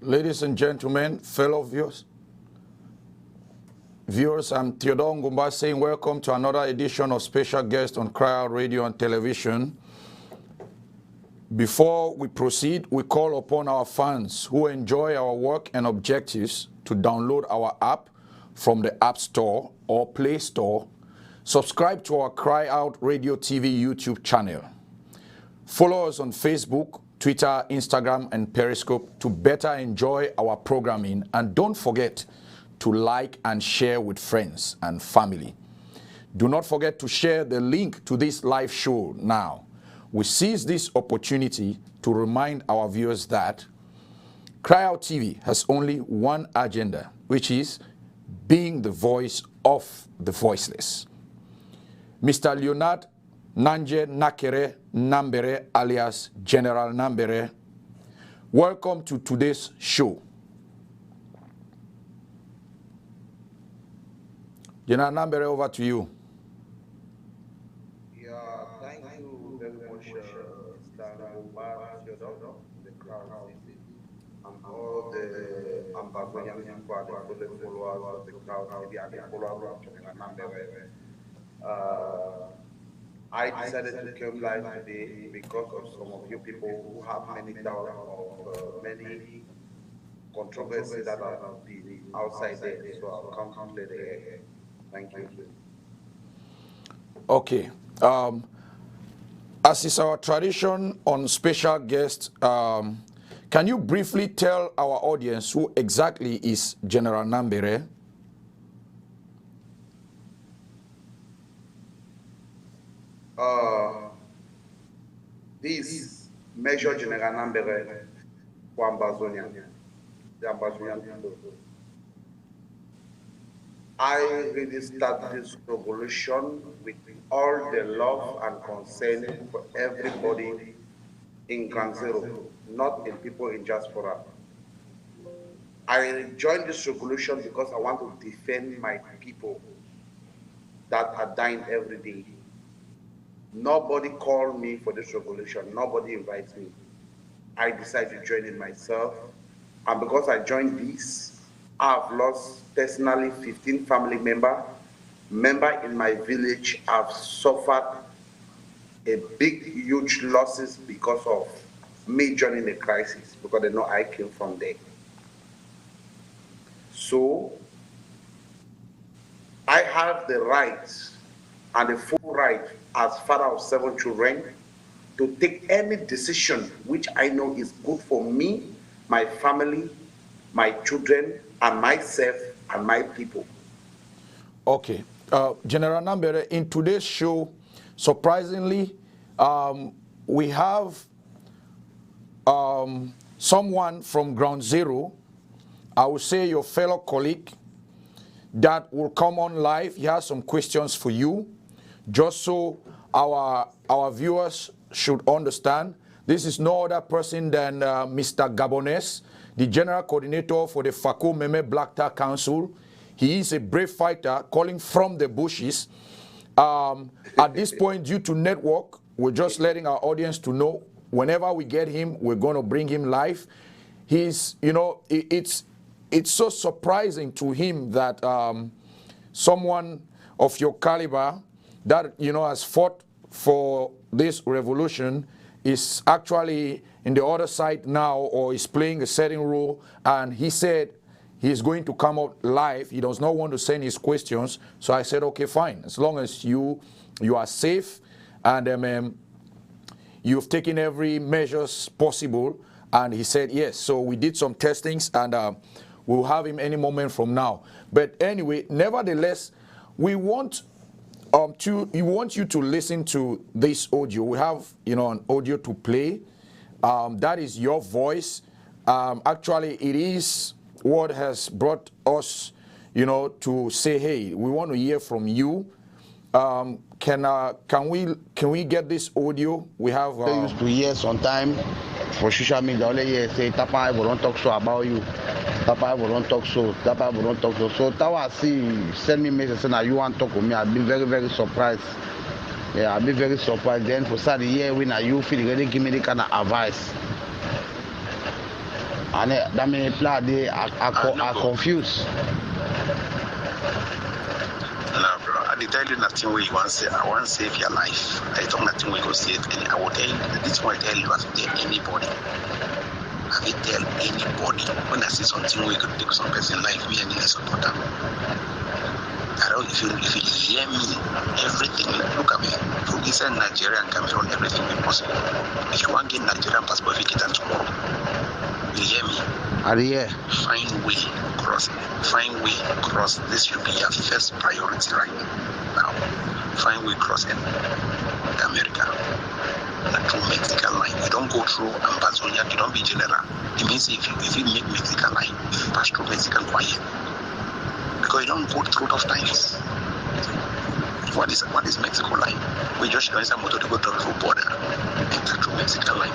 Ladies and gentlemen, fellow viewers, I'm Theodore Ngumba saying welcome to another edition of Special Guest on Cry Out Radio and Television. Before we proceed, we call upon our fans who enjoy our work and objectives to download our app from the App Store or Play Store. Subscribe to our Cry Out Radio TV YouTube channel. Follow us on Facebook, Twitter, Instagram, and Periscope to better enjoy our programming. And don't forget to like and share with friends and family. Do not forget to share the link to this live show now. We seize this opportunity to remind our viewers that Cry Out TV has only one agenda, which is being the voice of the voiceless. Mr. Leonard Nakeri Nambere, alias General Nambere, welcome to today's show. General Nambere, over to you. Yeah, thank you very much, Mr. Omar, the crowd, and all the ambassadors people and the followers of the crowd, and the followers of General Nambere. I decided to come live today because of some of you people who have many doubts of many controversies that have been outside there. So I'll come to clear the air. Thank you. Okay. As is our tradition on special guests, can you briefly tell our audience who exactly is General Nambere? This Major General Nambere for the Ambazonian people. I really started this revolution with all the love and concern for everybody in Grand Zero, not in people in diaspora. I joined this revolution because I want to defend my people that are dying every day. Nobody called me for this revolution. Nobody invites me. I decided to join it myself. And because I joined this, I've lost personally 15 family members. Members in my village have suffered a big, huge losses because of me joining the crisis, because they know I came from there. So I have the right and the full right as father of 7 children to take any decision which I know is good for me, my family, my children, and myself and my people. Okay. General Nambere, in today's show, surprisingly, we have someone from Ground Zero, I would say your fellow colleague, that will come on live. He has some questions for you. Just so our viewers should understand, this is no other person than Mr. Gabonese, the General Coordinator for the Fako Meme Black Tar Council. He is a brave fighter calling from the bushes. At this point, due to network, we're just letting our audience to know whenever we get him, we're going to bring him live. He's, you know, it's so surprising to him that someone of your caliber that, you know, has fought for this revolution is actually in the other side now, or is playing a certain role. And he said he's going to come out live. He does not want to send his questions. So I said, okay, fine. As long as you are safe and you've taken every measures possible. And he said yes. So we did some testings, and we'll have him any moment from now. But anyway, nevertheless, we want you to listen to this audio. We have, you know, an audio to play. That is your voice. Actually, it is what has brought us, you know, to say, hey, we want to hear from you. Can we get this audio? We have. I used to hear sometime for social media. Only hear say Tapa will not talk so about you. Tapa will not talk so. Tapa will not talk so. So Tawa see send me message saying that you want to talk with me. I've been very, very surprised. Yeah, I've been very surprised. Then for start the year when you feel really give me the kind of advice. And that mean they are confused. No, bro. I did tell you nothing where you want to say. I want to save your life. I don't nothing where you go save any. I will tell you this one. I tell you, I will tell anybody. I will tell anybody when I see something we could take some person life, me and you support them. I don't. If you hear me, everything. Look at me. From inside Nigeria and Cameroon, everything is possible. If you want to get Nigerian passport, you get that tomorrow. You hear me? Yeah. Find way cross. Find way cross. This should be your first priority right now. Find way cross in America. Not through Mexican line. You don't go through Amazonia. You don't be general. It means if you make Mexican line, if you pass through Mexican quiet. Because you don't go through tough times. What is Mexico line? We just don't have motor to go through border. Enter through Mexican line.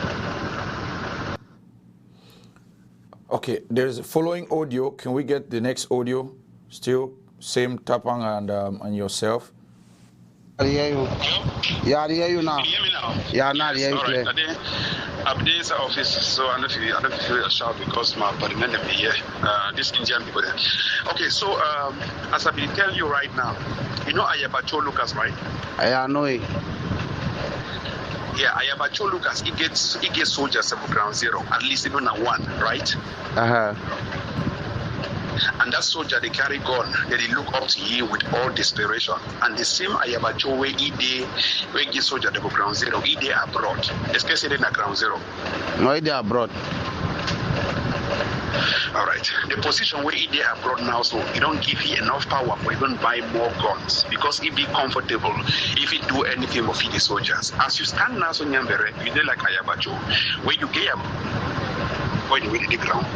Okay, there's a following audio. Can we get the next audio? Still same Tapang and yourself. I hear you. Yeah, I hear you now. Can you hear me now? Yeah, now I hear you clear. I'm in the office, so I don't feel shout because my parliament is here. These Indian people there. Okay, so as I've been telling you right now, you know Ayabacho Lucas, right? I know it. Yeah, Ayabacho Lucas, he gets soldiers at ground zero, at least even a one, right? And that soldier, they carry gun, they look up to you with all desperation. And the same Ayabacho where he get soldier at ground zero, he they abroad, especially in the ground zero. No, they abroad. All right. The position where he abroad now, so you don't give you enough power for even buy more guns because he be comfortable if he do anything for the soldiers. As you stand now, so Nambere, you do like Ayabacho, where you get when you the ground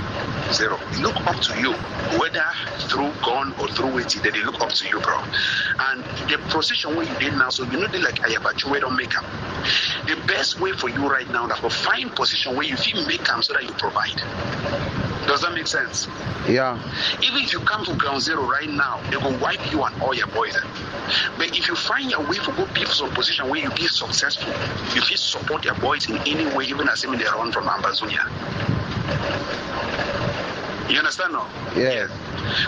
zero. They look up to you, whether through gun or through it, they look up to you, bro. And the position where you did now, so you know they like Ayabacho, where don't make up. The best way for you right now, that for find position where you feel make them so that you provide. Does that make sense? Yeah. Even if you come to ground zero right now, they will wipe you and all your boys. But if you find your way to go be some position where you be successful, you feel support your boys in any way, even assuming they run from Amazonia. You understand now? Yeah.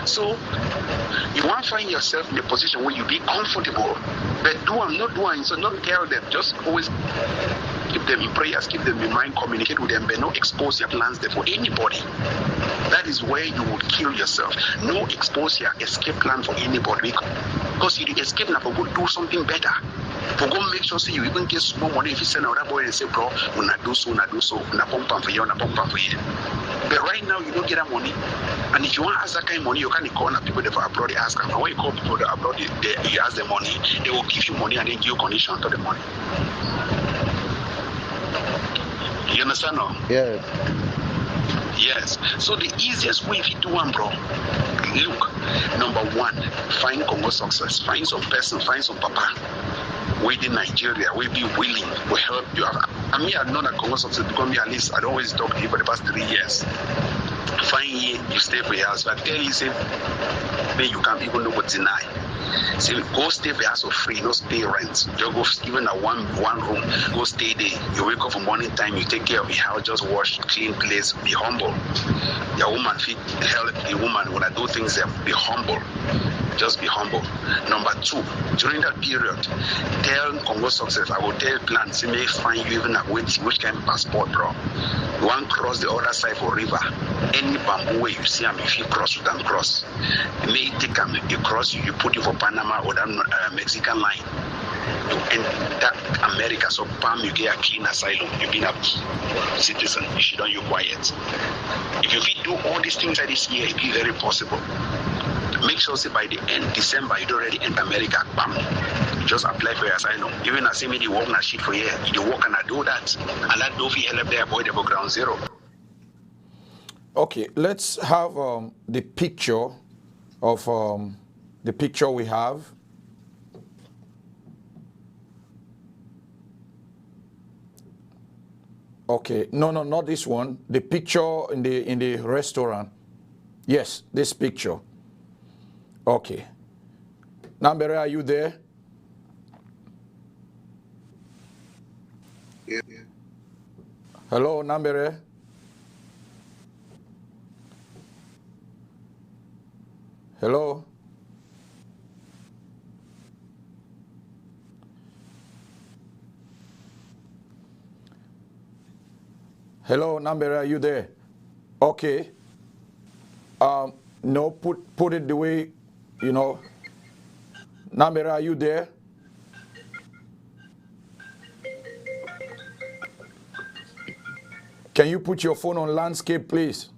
So you want to find yourself in a position where you be comfortable, but not doing, so not tell them, just always keep them in prayers, keep them in mind, communicate with them, but not expose your plans there for anybody. That is where you would kill yourself. No expose your escape plan for anybody. Because you escape now for go do something better. For go make sure so you even get small money. If you send another boy and say, bro, we not do so, not pump for you, not pump for you. But right now you don't get that money. And if you want to ask that kind of money, you can't call people that are abroad, they ask them. And when you call people that are abroad, you ask them money, they will give you money and then give you condition to the money. You understand now? Yeah. Yes. So the easiest way if you do one, bro, look, number one, find Congo success. Find some person, find some papa. We in Nigeria, we be willing to help you. I mean, I've known that Congo success because me at least I always talk to you for the past 3 years. Find you stay for your house. But I tell you, say, then you can't even know what deny. Say, go stay for your house for free, no stay rent. You go even at one room, go stay there. You wake up for morning time, you take care of your house, just wash, clean place, be humble. Your woman fit help the woman when I do things there, be humble. Just be humble. Number two, during that period, tell Congo success, I will tell plan, see may find you even at which kind of passport, bro. You want to cross the other side for river. Any bamboo way you see them, if you cross, you can cross. You may take them, you cross, you put you for Panama or that Mexican line. You enter America, so Pam, you get a clean asylum. You be a citizen. You should don't you quiet. If you do all these things like this year, it be very possible. Make sure say by the end December you don't already enter America. Bam. You just apply for your asylum. Even as me the work na shit for you, you work and I do that. And that do feel help there avoid the ground zero. Okay, let's have the picture of the picture we have. Okay, no, not this one. The picture in the restaurant. Yes, this picture. Okay. Nambere, are you there? Yeah. Hello, Nambere. Hello? Hello, Nambere, are you there? Okay. No, put it the way, you know. Nambere, are you there? Can you put your phone on landscape, please?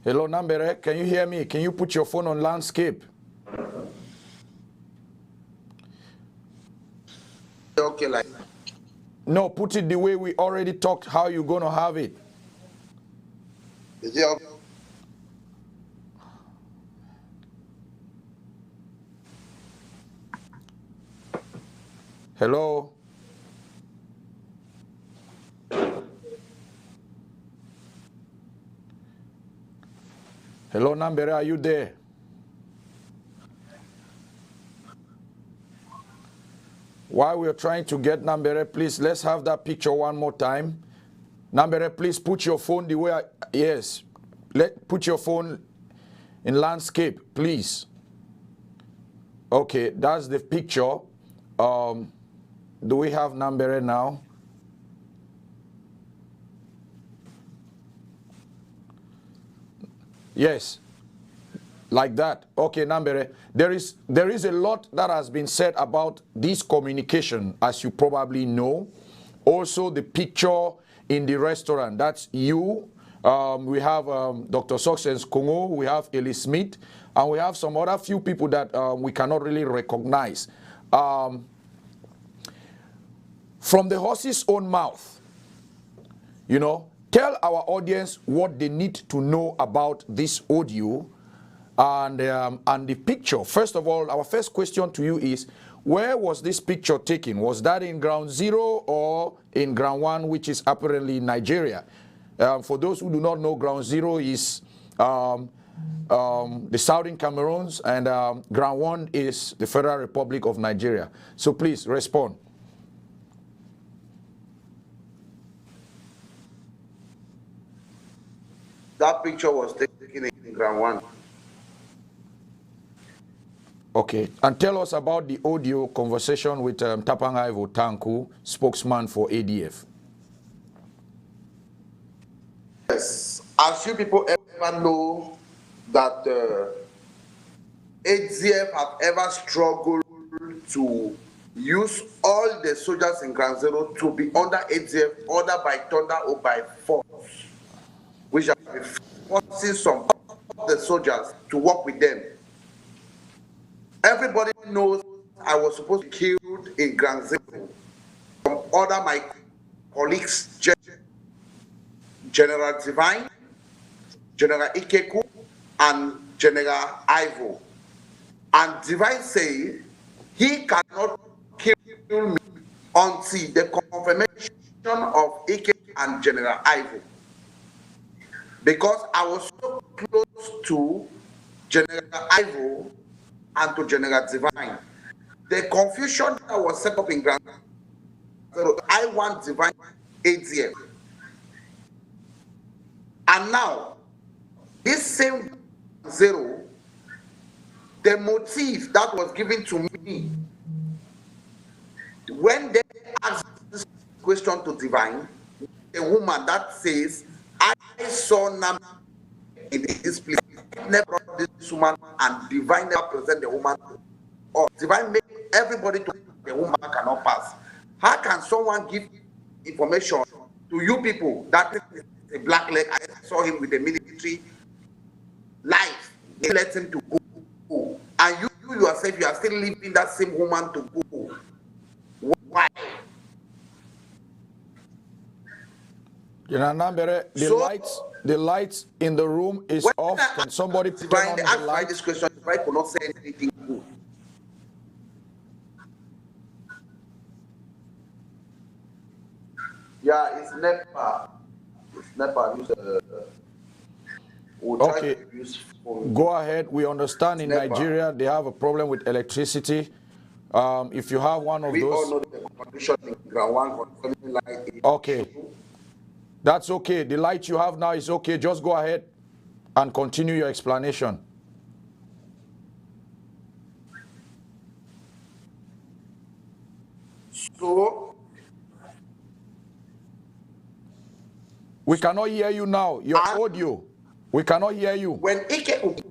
Hello, Nambere, can you hear me? Can you put your phone on landscape? Okay, like. No, put it the way we already talked, how you going to have it. Is it okay? Hello? Hello, Nambere, are you there? While we're trying to get Nambere, please, let's have that picture one more time. Nambere, please put your phone the way yes. Put your phone in landscape, please. Okay, that's the picture. Do we have Nambere now? Yes, like that. Okay, Nambere. There is a lot that has been said about this communication, as you probably know. Also, the picture in the restaurant, that's you. We have Dr. Success Kongo, we have Eli Smith, and we have some other few people that we cannot really recognize. From the horse's own mouth, you know, tell our audience what they need to know about this audio and the picture. First of all, our first question to you is, where was this picture taken? Was that in Ground Zero or in Ground One, which is apparently Nigeria? For those who do not know, Ground Zero is the Southern Cameroons, and Ground One is the Federal Republic of Nigeria. So please respond. That picture was taken in Ground One. Okay, and tell us about the audio conversation with Tapangai Votanku, spokesman for ADF. Yes, as you people ever know that ADF have ever struggled to use all the soldiers in Ground Zero to be under ADF, order by thunder or by force, which have been forcing some of the soldiers to work with them. Everybody knows I was supposed to be killed in Ground Zero from other my colleagues, General Divine, General Ikeku, and General Ivo. And Divine said he cannot kill me until the confirmation of Ikeku and General Ivo. Because I was so close to General Ivo and to General Divine. The confusion that was set up in Ground Zero, I want Divine ADF. And now, this same Zero, the motive that was given to me, when they asked this question to Divine, a woman that says, I saw Nambere in this place, never brought this woman, and Divine never present the woman, or Divine make everybody to the woman cannot pass. How can someone give information to you people that is a black leg? I saw him with the military life. They let him to go. And you yourself, you are still leaving that same woman to go. Why? You know, Nambere, the lights in the room is off. Can somebody turn on the lights? This question, I could not say anything good. Yeah, it's NEPA. It's NEPA. Okay, go ahead. We understand in Nigeria they have a problem with electricity. If you have one of those. We all know the condition in Ground One concerning light. Okay. That's okay. The light you have now is okay. Just go ahead and continue your explanation. So We cannot hear you now. Your audio. We cannot hear you. when Ike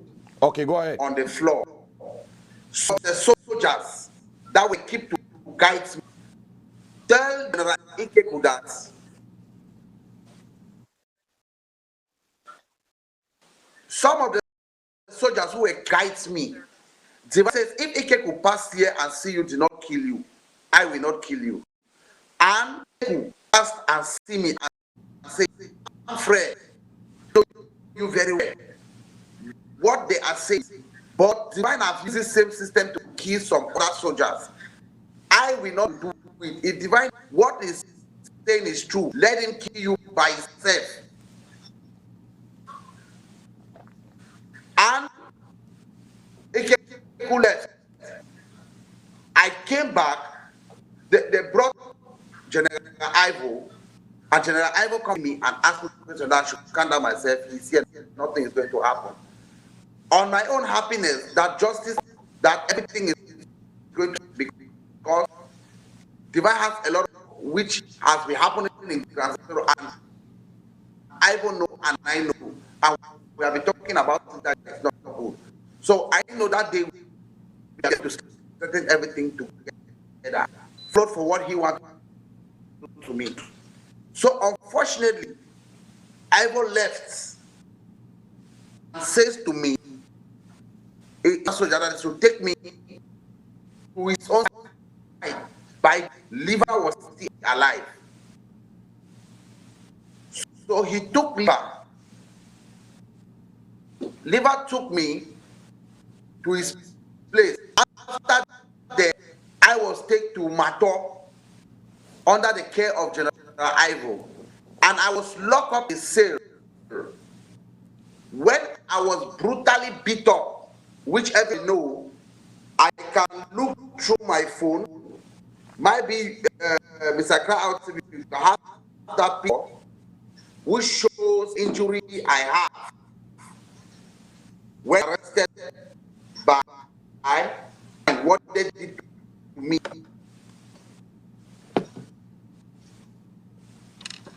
Okay, go ahead. on the floor, so the soldiers that will keep to guide me, tell General Ike that some of the soldiers who will guide me, the Bible says, if Ike could pass here and see you, do not kill you, I will not kill you. And Ike could pass and see me and say, I'm afraid, know you very well. What they are saying, but divine have used the same system to kill some other soldiers. I will not do it. If divine, what is saying is true, let him kill you by himself. And Ike left. I came back. They brought General Ivo, and General Ivo came to me and asked me that I should calm down myself. He said nothing is going to happen. On my own happiness, that justice, that everything is going to be, because divine has a lot of, which has been happening in Grand Zero, and I don't know and I know, and we have been talking about it that it's not good. So I know that they have to strengthen everything together, float for what he wants to me. So unfortunately, Ivo left and says to me, a soldier that should take me to his own side by liver was still alive. So he took me back. Liver took me to his place. After that, I was taken to Mato under the care of General Ivo, and I was locked up in cell. When I was brutally beat up, which every know, I can look through my phone. Maybe Mr. Crowd have that picture which shows injury I have when arrested by and what they did to me.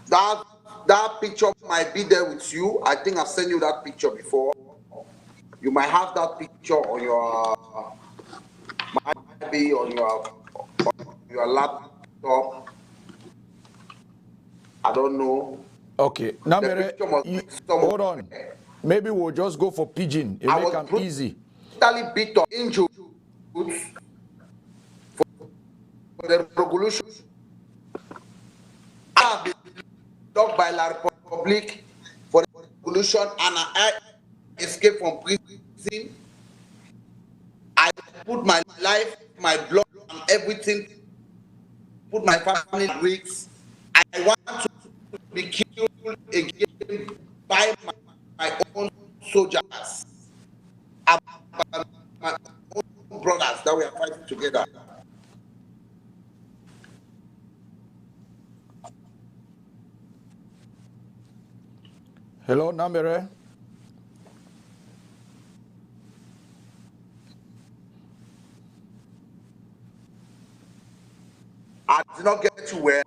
That picture might be there with you. I think I've sent you that picture before. You might have that picture on your, might be on your laptop. I don't know. Okay, Nambere, hold on. Maybe we'll just go for pigeon. It make them easy. Totally beat up, injured for the revolution. I have been locked by La Republic for the revolution, and I escaped from prison. I put my life, my blood, and everything, put my family at risk. I want to be killed again by my own soldiers, my own brothers that we are fighting together. Hello, Nambere. I did not get you well.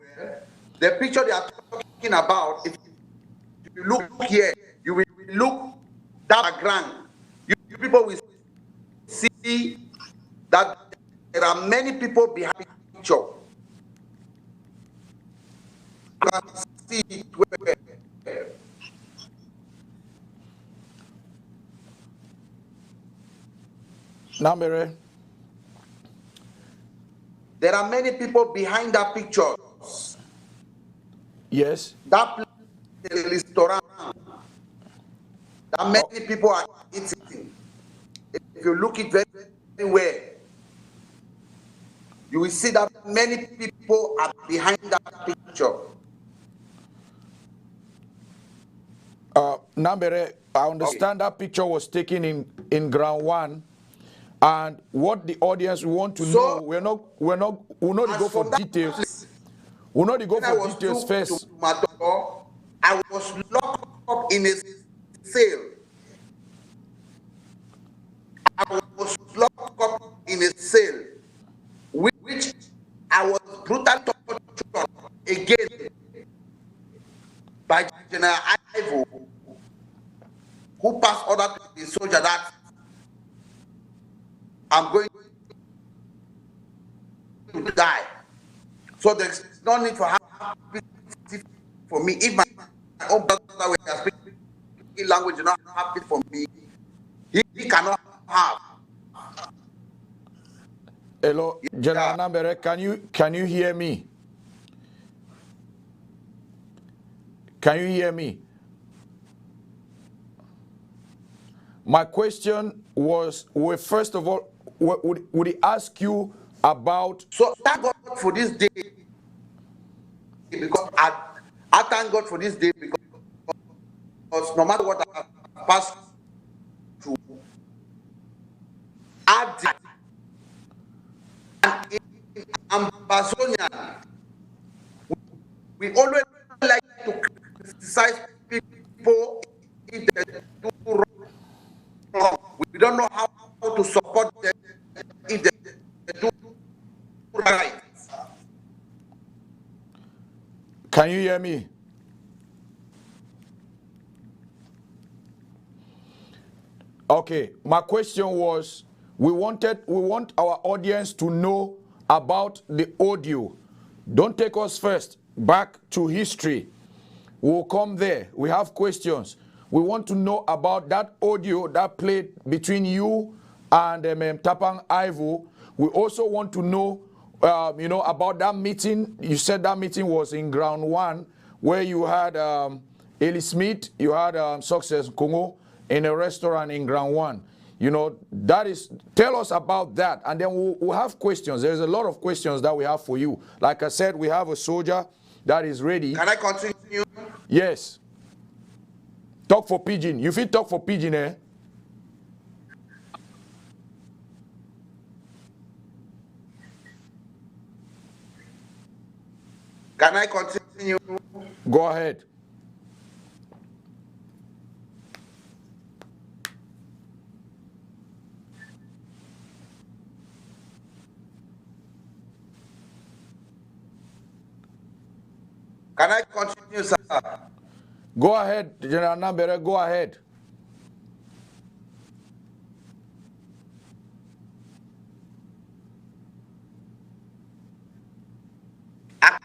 The picture they are talking about, if you look here, you will look that background. You people will see that there are many people behind the picture. You can see it where. Nambere. There are many people behind that picture. Yes. That place is restaurant. That many people are eating. If you look it very, very well, you will see that many people are behind that picture. Nambere, I understand that picture was taken in ground one, and what the audience want to know, we're not go for details. We're not go for details first. I I was locked up in a cell. I was locked up in a cell, which I was brutally tortured again by General Ivo, who passed order to the soldier that I'm going to die. So there's no need for happy for me. If my own brother were speaking language, not happy for me, he cannot have. Hello, General Nambere, can you hear me? Can you hear me? My question was, first of all, would he ask you about... So thank God for this day, because I thank God for this day, because no matter what I pass through, and in Ambazonia, we always like to criticize people if they do wrong. We don't know how to support them if they do right. Can you hear me? Okay, my question was, we want our audience to know about the audio. Don't take us first back to history. We'll come there. We have questions. We want to know about that audio that played between you and Tapang Ivo. We also want to know, about that meeting. You said that meeting was in Ground 1, where you had Eli Smith, you had Success Congo in a restaurant in Ground 1. Tell us about that, and then we'll have questions. There's a lot of questions that we have for you. Like I said, we have a soldier that is ready. Can I continue? Yes. Talk for Pidgin. You feel talk for Pidgin, eh? Can I continue? Go ahead. Can I continue, sir? Go ahead, General Nambere, go ahead. I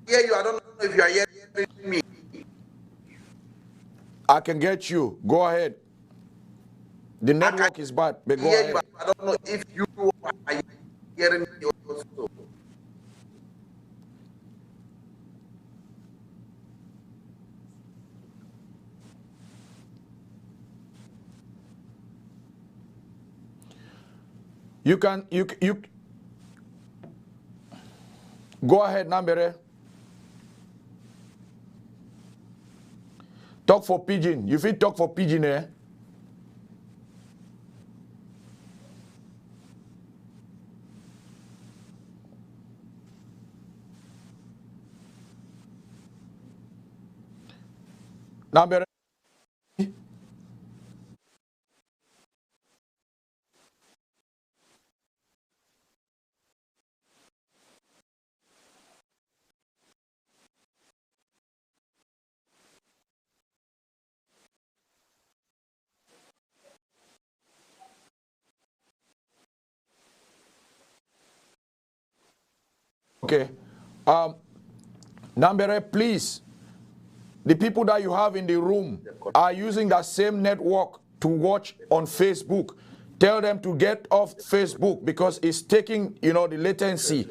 hear you. I don't know if you are hearing me. I can get you. Go ahead. The network is bad, but go ahead. I don't know if you are hearing me also. You go ahead, Nambere. Talk for Pidgin. You feel talk for Pidgin, eh? Nambere. Okay. Nambere, please. The people that you have in the room are using that same network to watch on Facebook. Tell them to get off Facebook because it's taking, the latency.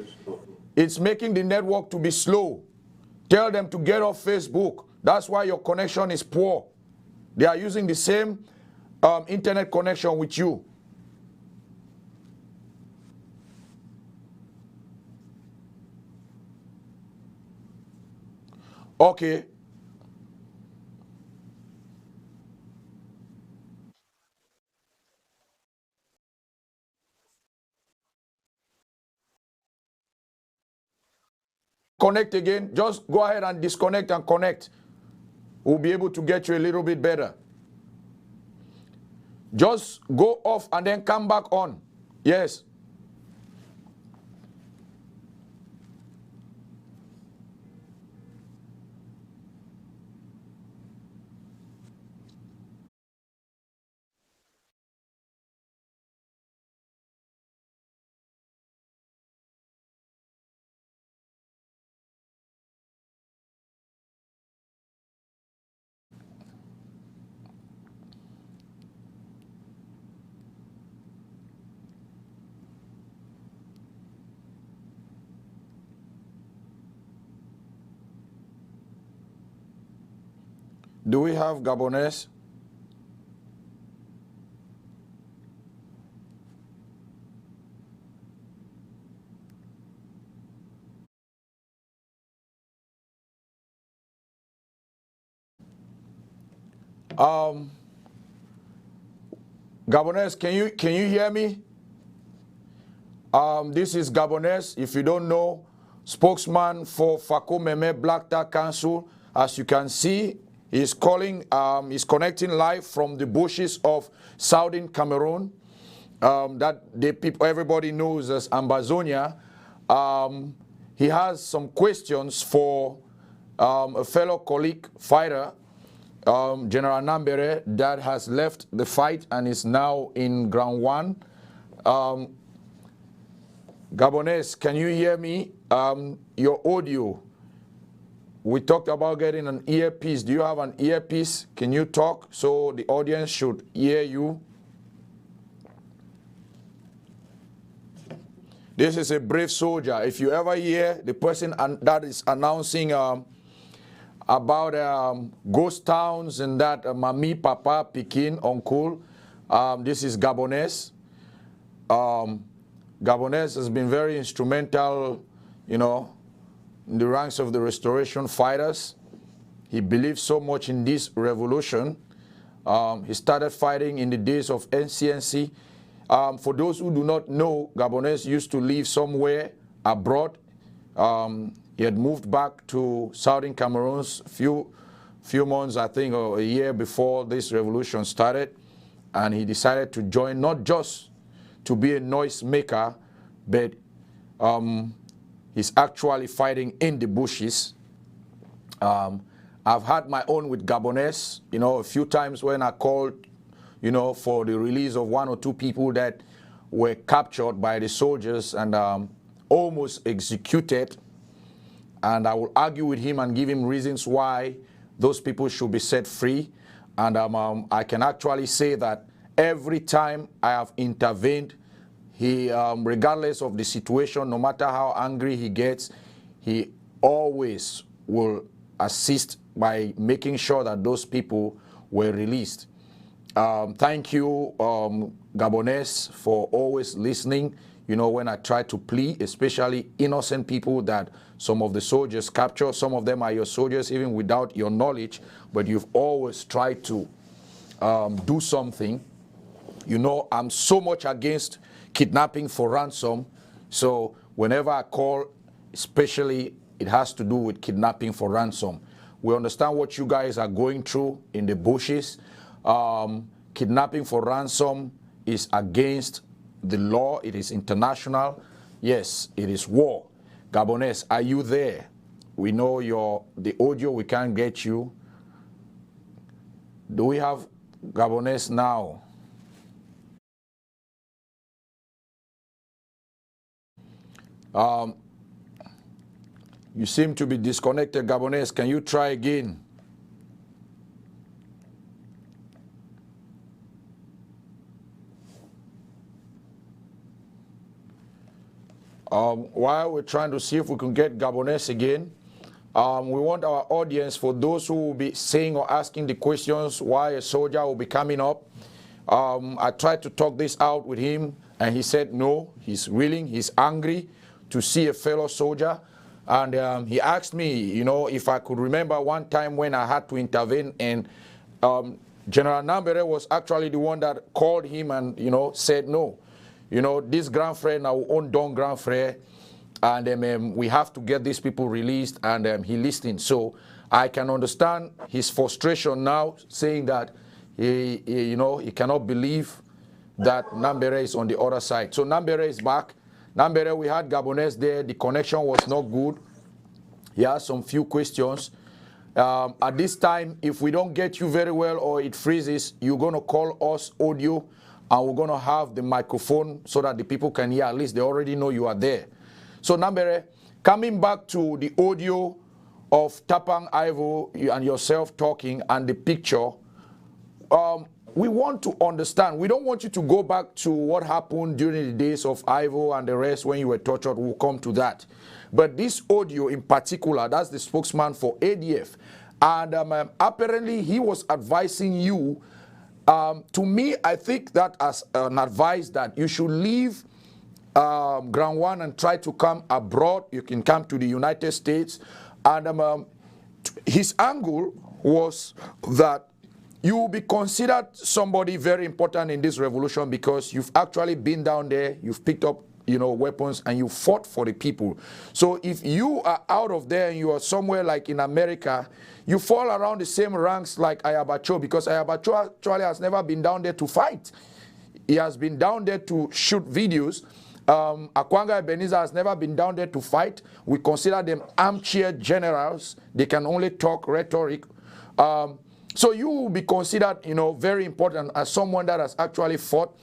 It's making the network to be slow. Tell them to get off Facebook. That's why your connection is poor. They are using the same internet connection with you. Okay. Connect again. Just go ahead and disconnect and connect. we'll be able to get you a little bit better. Just go off and then come back on. Yes. Do we have Gabonese? Gabonese, can you hear me? This is Gabonese. If you don't know, spokesman for Fako Meme Black Tar Council. As you can see, he's connecting live from the bushes of southern Cameroon. Everybody knows as Ambazonia. He has some questions for a fellow colleague fighter, General Nambere, that has left the fight and is now in ground one. Gabonese, can you hear me? Your audio. We talked about getting an earpiece. Do you have an earpiece? Can you talk so the audience should hear you? This is a brave soldier. If you ever hear the person that is announcing about ghost towns and that Mami, Papa, Pikin, Uncle, this is Gabonese. Gabonese has been very instrumental, you know, in the ranks of the restoration fighters. He believes so much in this revolution. He started fighting in the days of NCNC. For those who do not know, Gabonese used to live somewhere abroad. He had moved back to southern Cameroon few months, I think, or a year before this revolution started. And he decided to join, not just to be a noise maker, but he's actually fighting in the bushes. I've had my own with Gabonese, you know, a few times when I called, you know, for the release of one or two people that were captured by the soldiers and almost executed. And I will argue with him and give him reasons why those people should be set free. And I can actually say that every time I have intervened, he, regardless of the situation, no matter how angry he gets, he always will assist by making sure that those people were released. Thank you, Gabonese, for always listening. You know, when I try to plead, especially innocent people that some of the soldiers capture, some of them are your soldiers even without your knowledge, but you've always tried to do something. You know, I'm so much against kidnapping for ransom, so whenever I call, especially, it has to do with kidnapping for ransom. We understand what you guys are going through in the bushes. Kidnapping for ransom is against the law. It is international. Yes, it is war. Gabonese, are you there? We know the audio, we can't get you. Do we have Gabonese now? You seem to be disconnected, Gabonese. Can you try again? While we're trying to see if we can get Gabonese again, we want our audience, for those who will be saying or asking the questions why a soldier will be coming up. I tried to talk this out with him, and he said no, he's willing, he's angry to see a fellow soldier. And he asked me, you know, if I could remember one time when I had to intervene, and General Nambere was actually the one that called him and, you know, said no. You know, this grand frère, our own Don grand frère, and we have to get these people released, and he listened. So I can understand his frustration now, saying that he cannot believe that Nambere is on the other side. So Nambere is back. Nambere, we had Gabonese there. The connection was not good. He has some few questions. At this time, if we don't get you very well or it freezes, you're going to call us audio, and we're going to have the microphone so that the people can hear. At least they already know you are there. So Nambere, coming back to the audio of Tapang Ivo and yourself talking and the picture, we want to understand. We don't want you to go back to what happened during the days of Ivo and the rest when you were tortured. We'll come to that. But this audio in particular, that's the spokesman for ADF. And apparently he was advising you. To me, I think that as an advice that you should leave Ground One and try to come abroad. You can come to the United States. And his angle was that you will be considered somebody very important in this revolution because you've actually been down there, you've picked up, weapons, and you fought for the people. So if you are out of there and you are somewhere like in America, you fall around the same ranks like Ayabacho, because Ayabacho actually has never been down there to fight. He has been down there to shoot videos. Akwanga Ebenezer has never been down there to fight. We consider them armchair generals. They can only talk rhetoric. So you will be considered, very important as someone that has actually fought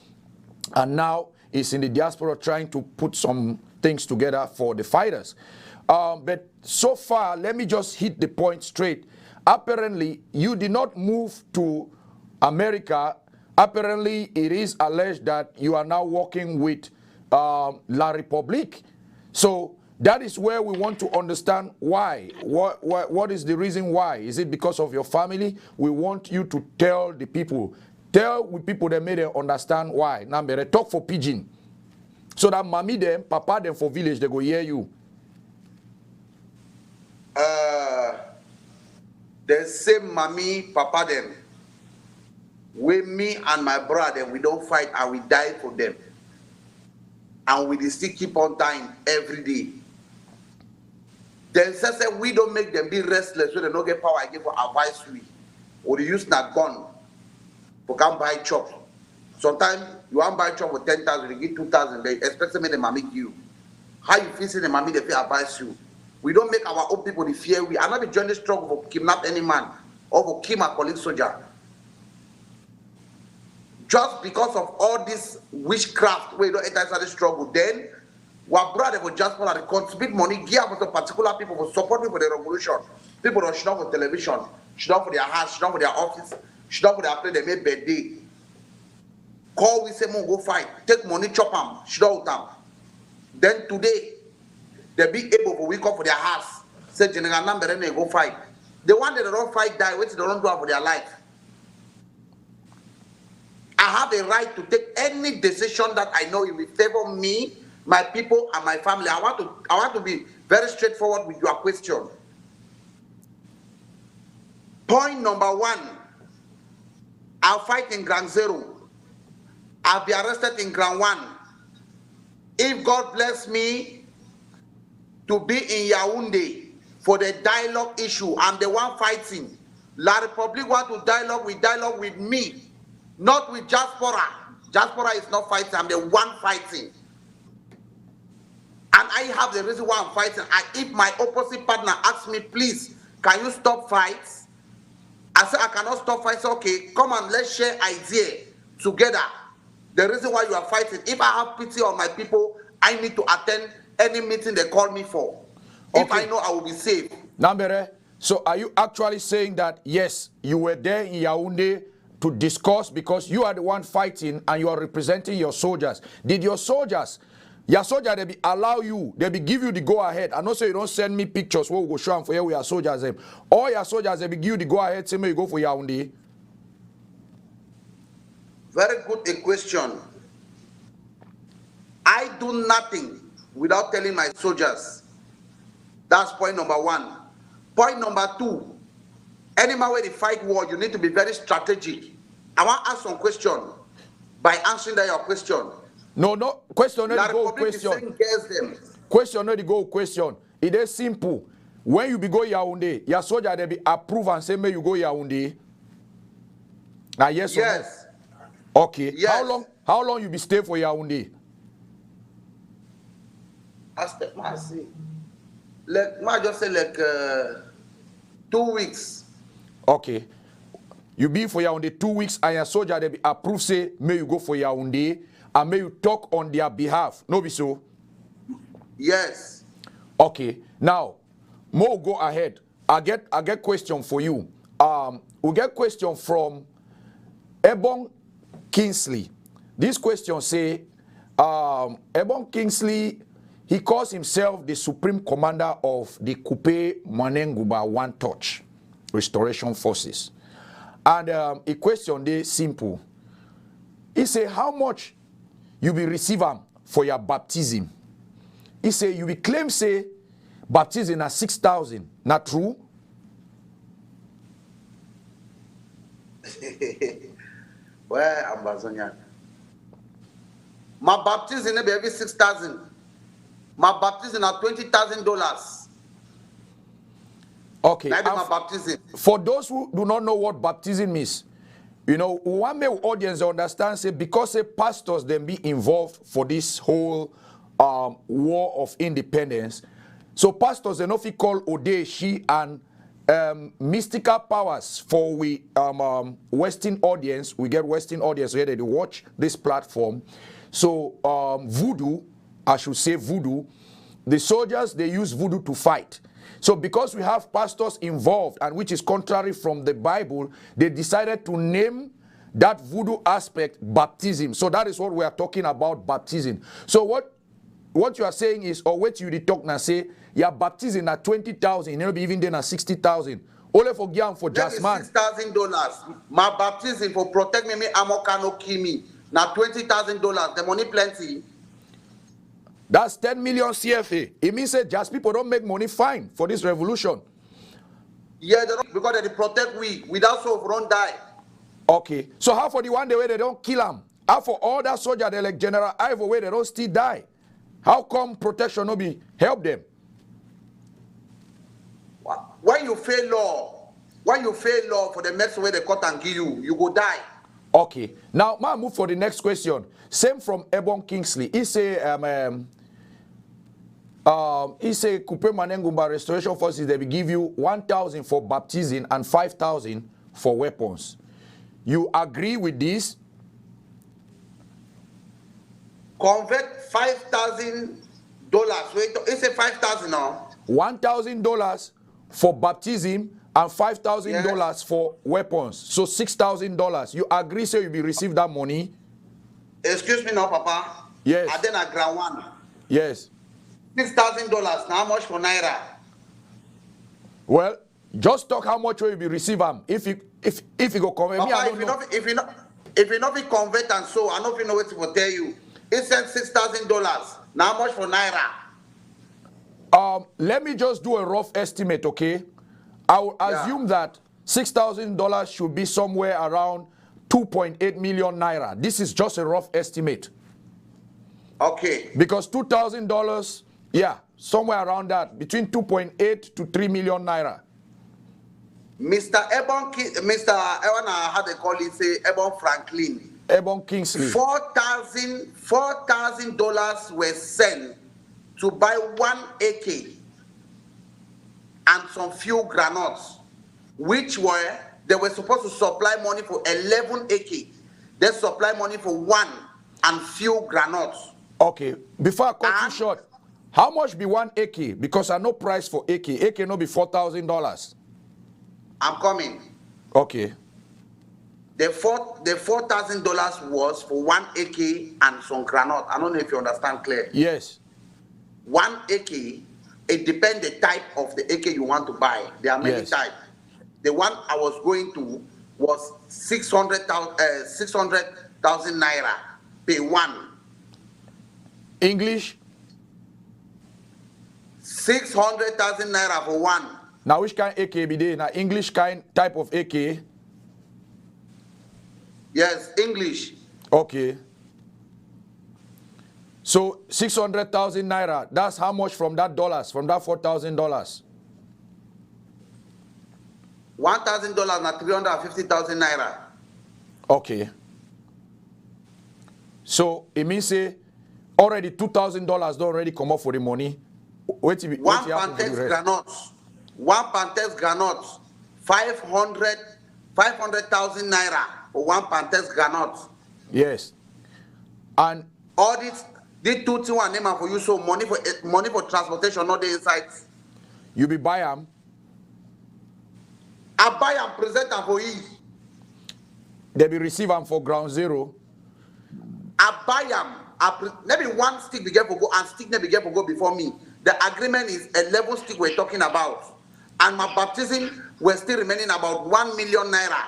and now is in the diaspora trying to put some things together for the fighters. But so far, let me just hit the point straight. Apparently, you did not move to America. Apparently, it is alleged that you are now working with La République. So that is where we want to understand why. What is the reason why? Is it because of your family? We want you to tell the people. Tell with people that made them understand why. Nambere, talk for pidgin. So that mommy them, papa them for village, they go hear you. The same mommy, papa them. With me and my brother, we don't fight and we die for them. And we still keep on dying every day. Then say we don't make them be restless so they don't get power again for advice we. Or they use that gun for come buy chop. Sometimes you want buy chop for 10,000, you give 2,000, they expect them to mammy give you. How you feel saying the mammy they feel advise you? We don't make our own people the fear we. I'm not be joining the struggle for kidnap any man or for kill my colleague soldier. Just because of all this witchcraft where you don't enter inside the struggle, then our brother will just want to contribute money, give up to particular people for support me for the revolution. People don't show up for television, show up for their house, show up for their office, show up for their place, they make birthday. Call we say, go fight, take money, chop them, show up them. Then today, they be able to wake up for their house, say General Nambere, they go fight. The one that don't fight die, wait till they don't do it for their life. I have a right to take any decision that I know it will favor me, my people, and my family. I want to be very straightforward with your question. Point number one, I'll fight in Ground Zero. I'll be arrested in Ground One. If God bless me to be in Yaoundé for the dialogue issue, I'm the one fighting. La République want to dialogue with me. Not with Diaspora. Diaspora is not fighting. I'm the one fighting. And I have the reason why I'm fighting. If my opposite partner asks me, please, can you stop fights? I say, I cannot stop fights. Okay, come on, let's share idea together. The reason why you are fighting. If I have pity on my people, I need to attend any meeting they call me for. Okay. If I know I will be safe. Nambere, so are you actually saying that, yes, you were there in Yaoundé to discuss because you are the one fighting and you are representing your soldiers? Did your soldiers, they be allow you, they be give you the go ahead? And also you don't send me pictures where we go show them for here we are soldiers. All your soldiers, they be give you the go ahead, say me you go for Yaoundé. Very good question. I do nothing without telling my soldiers. That's point number one. Point number two, anytime where they fight war, you need to be very strategic. I want to ask some question by answering that your question. No, question not the go question. Question not the go question. It is simple. when you be go Yaoundé, your soldier they be approve and say, may you go Yaoundé? Now, yes, Yes. or no? Okay. Yes. How long you be stay for Yaoundé? I see. Like, I just say like 2 weeks. Okay. You be for Yaoundé 2 weeks and your soldier they be approve say, may you go for Yaoundé and may you talk on their behalf. No be so? Yes. Okay. Now, Mo, go ahead. I get question for you. We get question from Ebon Kingsley. This question say, Ebon Kingsley, he calls himself the Supreme Commander of the Kupe Manenguba One Touch Restoration Forces. And a question there simple. He say, how much you will receive for your baptism? He say, you will claim say, baptism at 6,000. Not true? Well, Ambazonian. My baptism will be every 6,000. My baptism at $20,000. Okay. That is my baptism. For those who do not know what baptism is, you know, one may audience understand say because say pastors then be involved for this whole war of independence. So pastors they know if you call Odeshi and mystical powers for we Western audience. We get Western audience here they watch this platform. So voodoo, I should say voodoo, the soldiers they use voodoo to fight. So because we have pastors involved and which is contrary from the Bible, they decided to name that voodoo aspect baptism. So that is what we are talking about, baptism. So what you are saying is, or what you talk now say, your baptism at 20,000, you'll be even then at 60,000. Only for Gian for just man. $6,000. My baptism for protect me, Amokano Kimi. Now $20,000. The money plenty. That's 10 million CFA. It means that just people don't make money fine for this revolution. Yeah, they don't, because they protect we. Without so run die. Okay. So how for the one day where they don't kill them? How for all that soldier they like General Ivo where they don't still die? How come protection no be help them? When you fail law for the next way they cut and give you go die. Okay. Now, ma move for the next question. Same from Ebon Kingsley. He say Kupe Manengumba Restoration Forces, they will give you 1,000 for baptism and 5,000 for weapons. You agree with this? Convert $5,000. Wait, it's a 5,000 now. $1,000 for baptism and $5,000 for weapons. So $6,000. You agree, so you will receive that money? Excuse me now, Papa. Yes. And then I grant one. Yes. $6,000. Now how much for Naira? Well, just talk how much will you be receive them. If you go convert me, I don't know. If you not be convert and so I don't know what to tell you. It sent $6,000. Now how much for Naira? Let me just do a rough estimate, okay? I will assume that $6,000 should be somewhere around 2.8 million Naira. This is just a rough estimate. Okay. Because $2,000, yeah, somewhere around that, between 2.8 to 3 million Naira. Mr. Ewan, how they call it, say Ebon Franklin. Ebon Kingsley. $4,000 were sent to buy one AK and some few granates, which they were supposed to supply money for 11 AK. They supply money for one and few granates. Okay, before I cut you short, how much be one AK? Because I know price for AK. AK no be $4,000. I'm coming. Okay. The $4,000 was for one AK and some granite. I don't know if you understand clear. Yes. One AK, it depends the type of the AK you want to buy. There are many types. The one I was going to was 600,000 Naira per one. English? 600,000 Naira for one. Now which kind AK be there? Now English kind type of AK? Yes, English. Okay. So 600,000 Naira, that's how much from that dollars, from that $4,000? $1,000 na 350,000 naira. Okay. So it means say already $2,000 don't already come up for the money. Wait, One Pantex granuts, 500,000 naira for one Pantex granite. Yes. And All these 2 things one name for you, so money for transportation, not the inside. you be buy them. I buy and present them for you. They be receive them for ground zero. I buy them. Maybe one stick begin for go and stick never begin for go before me. The agreement is 11 stick we're talking about, and my baptism was still remaining about 1 million naira.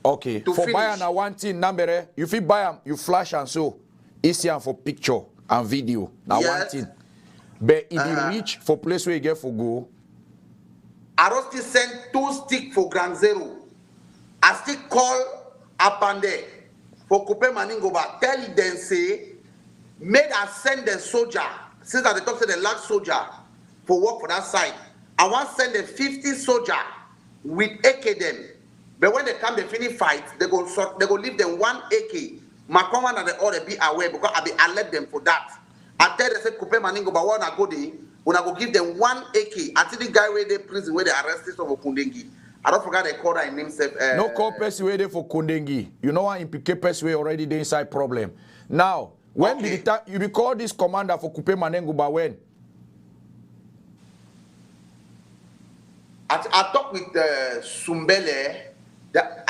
Okay. To For finish. buy and one thing, Nambere, you fit buy them, you flash and so easier for picture and video. Now Yes. one thing. But if you reach for place where you get for go, I don't still send 2 stick for ground zero. I still call Apande for Kupe Maningoba. Tell them say, made I send the soldier, since that they talk to the last soldier for work for that side. I want to send the 50 soldier with AK them. But when they come, they finish fight, they go leave them 1 AK. My command and they all be aware because I be alert them for that. I tell them say Kupe Maningoba, when I go there, when I go give them 1 AK. I see the guy where they prison where they arrested of Okundengi. I don't forget they call that name self. no call person where they for Kundengi. You know what implicate person where already the inside problem. Now, when Okay. be the time you be call this commander for Kupe Manenguba when? I talked with Sumbele. That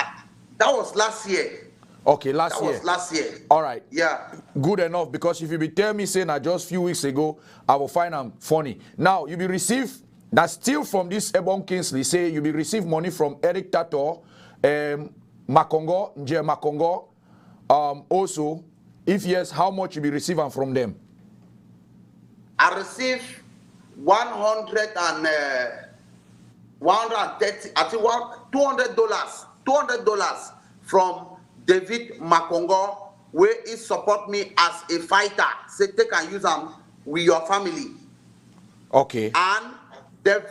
was last year. Okay, last That year. was last year. All right. Yeah. Good enough, because if you be tell me saying that just few weeks ago, I will find them funny. Now you be receive that still from this Ebon Kingsley say you be receive money from Eric Tato, Makongo, Nje Makongo. Also, if yes, how much you be receiving from them? I received 130, I think $200 from David Makongo, where he support me as a fighter. Say take and use them with your family. Okay. And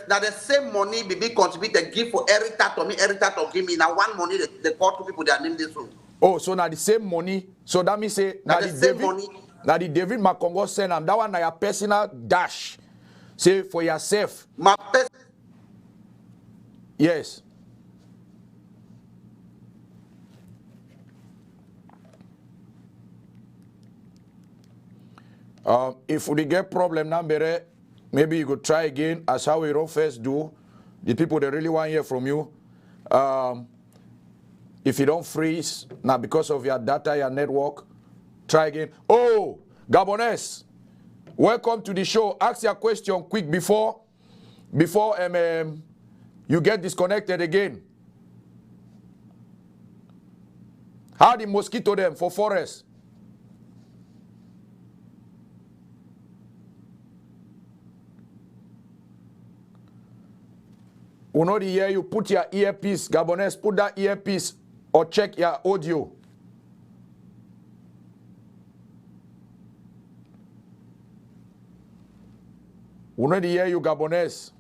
now the same money be contributed give for Eric Tato. Eric Tato give me now one money they call 2 people that name this one. Oh, so now the same money. So that means say Now the same money. Now the David Makongo send them. That one na your personal dash. Say for yourself. My person. Yes. If we get problem, Nambere, maybe you could try again as how we don't first do. The people that really want to hear from you. If you don't freeze, now because of your data, your network, try again. Oh, Gabonese, welcome to the show. Ask your question quick before you get disconnected again. How the mosquito them for forest? We know the hear you put your earpiece, Gabonese, put that earpiece or check your audio. We know the hear you, Gabonese.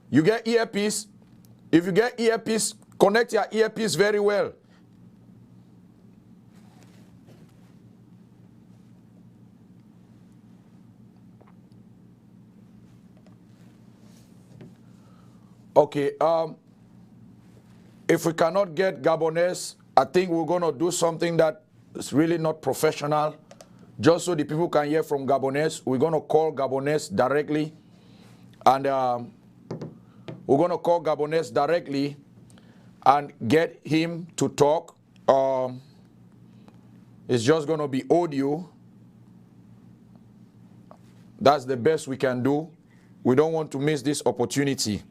You get earpiece. If you get earpiece, connect your earpiece very well. Okay, if we cannot get Gabonese, I think we're going to do something that is really not professional. Just so the people can hear from Gabonese, we're going to call Gabonese directly. And we're going to call Gabonese directly and get him to talk. It's just going to be audio. That's the best we can do. We don't want to miss this opportunity.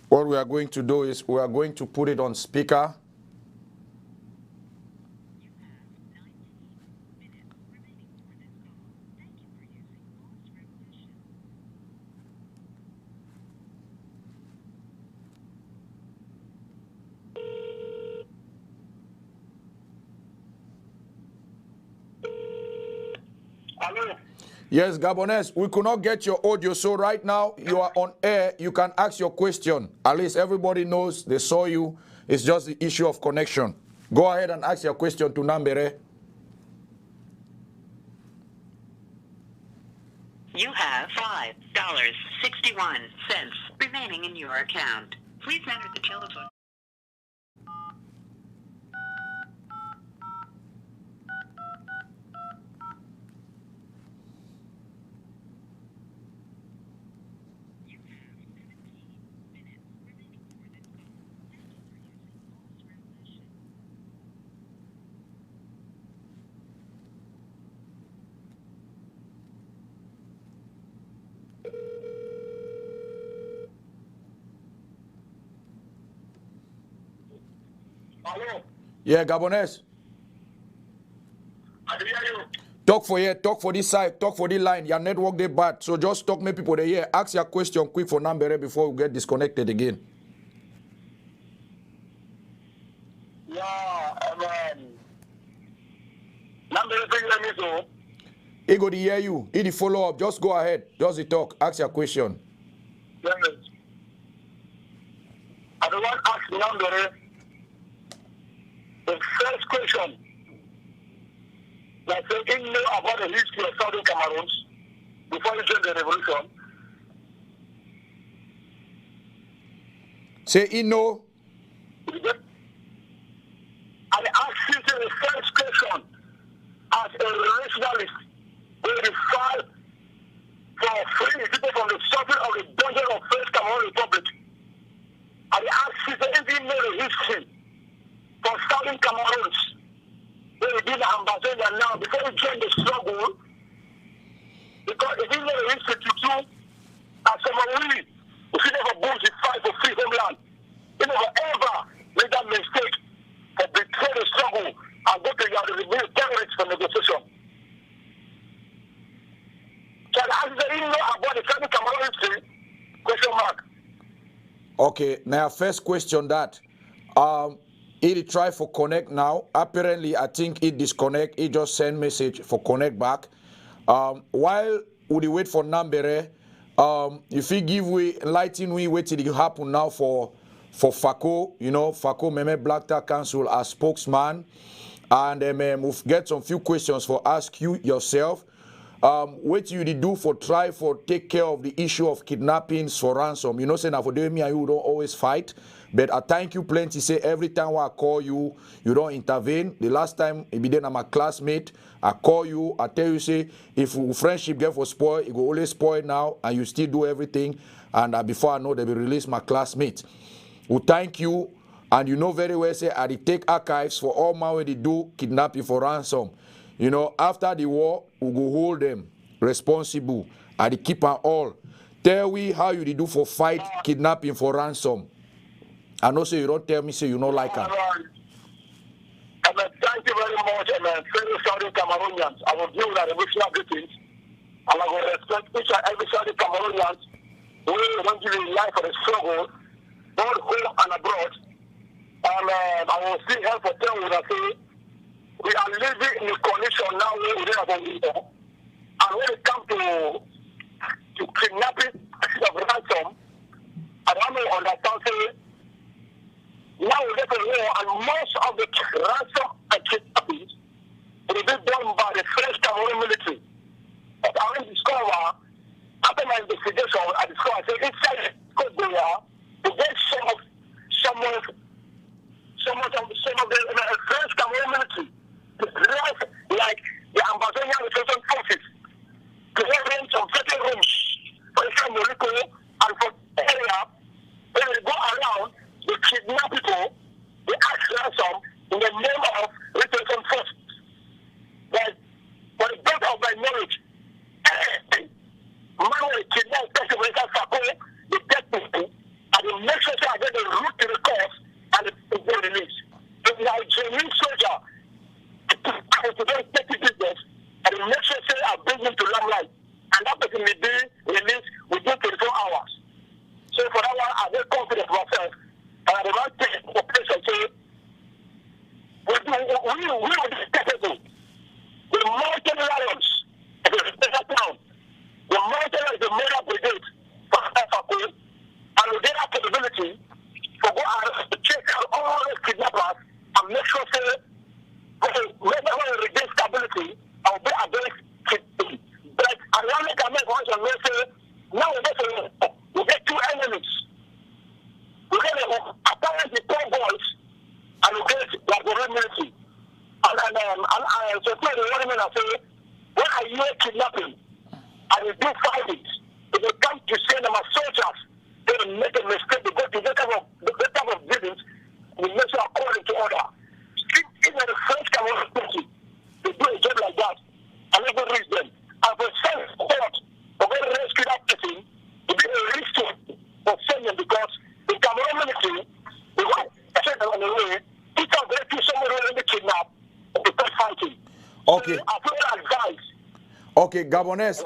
What we are going to do is we are going to put it on speaker. Yes, Gabonese, we could not get your audio, so right now you are on air. You can ask your question. At least everybody knows they saw you. It's just the issue of connection. Go ahead and ask your question to Nambere. You have $5.61 remaining in your account. Please enter the telephone. Hello. Yeah, Gabonese. I can hear you. Talk for here, talk for this side, talk for this line. Your network they bad. So just talk me people they hear. Ask your question quick for Nambere before we get disconnected again. Yeah, Nambere bring me so. He go to hear you. He the follow up. Just go ahead. Just the talk. Ask your question. Yes. I don't want to ask Nambere the first question. Like say, he know about the history of Southern Cameroons before he joined the revolution. Say he know. And ask him the first question as a rationalist where he fight for freeing people from the suffering of the dungeon of First Cameroon Republic. And ask him if he know the history for Southern Cameroons. Where he been the ambassador now before he joined the struggle. Because if he know the history to do as someone if he never bullshit fight for free homeland, he never ever made that mistake for betray the struggle and go to the terrorists for negotiation. So I ask him about the Southern Cameroon history? Question mark. Okay, now first question that he try for connect now. Apparently, I think he disconnect. He just send message for connect back. While we wait for Nambere, if he give we enlighten we wait till it happen now for Fako, you know, Fako Meme Black Tar Council as spokesman, and we'll get some few questions for ask you yourself. What you do for try for take care of the issue of kidnappings for ransom. You know, say now for doing me and you don't always fight, but I thank you plenty. Say every time I call you, you don't intervene. The last time it be then I'm a classmate, I call you, I tell you say if friendship get for spoil, it will always spoil now, and you still do everything. And before I know they will release my classmate. We thank you, and you know very well say I take archives for all my way they do kidnapping for ransom. You know, after the war, we go hold them responsible and they keep on all. Tell we how you do for fight kidnapping for ransom. I know say you don't tell me say you don't like her. Thank you very much, fellow Southern Cameroonians. I will deal with the revolutionary greetings, and I will respect each and every Southern Cameroonians who don't give a life for the struggle, both home and abroad. And I will still help for them with say we are living in a condition now where we don't have a leader. And when it comes to kidnapping of ransom, I don't know understand say now we get a war and most of the ransom and kidnapping will be done by the French Cameroon military. But I will discover after my investigation I discovered say inside Côte d'Ivoire to get some of the French Cameroon military to dress like the Ambazonian Repression Forces to have them some certain rooms for example Morocco and for area where they go around, they kidnap people, they ask ransom in the name of Repression Forces. But for the best of my knowledge, man will kidnap person with that Fako, they get people, and they make sure they get the root to the cause and they release. If you are a genuine soldier, to don't take the business and the next say I bring him to limelight and that person may be released within 24 hours. So for that one I'm very confident of myself and I don't take the place and say we will be capable. The mountain lions of the town say, when I regain stability, I'll be against it. But I want to make one say, now we get two enemies. We get apparently poor boys and we get like the military. And so the one man I say, when I hear kidnapping and we do fight it, if they come to send them as soldiers, they make a mistake, they go to the type of buildings, we make sure according to order. Even the French can they do a job like that, and they reach them. And for self support, for going to rescue that person, to be a risk for sending because the Cameroon military, they want to send them on the way, it's a very few somewhere in the kidnap, they start fighting. Okay. So I feel advice. Okay, Gabonese.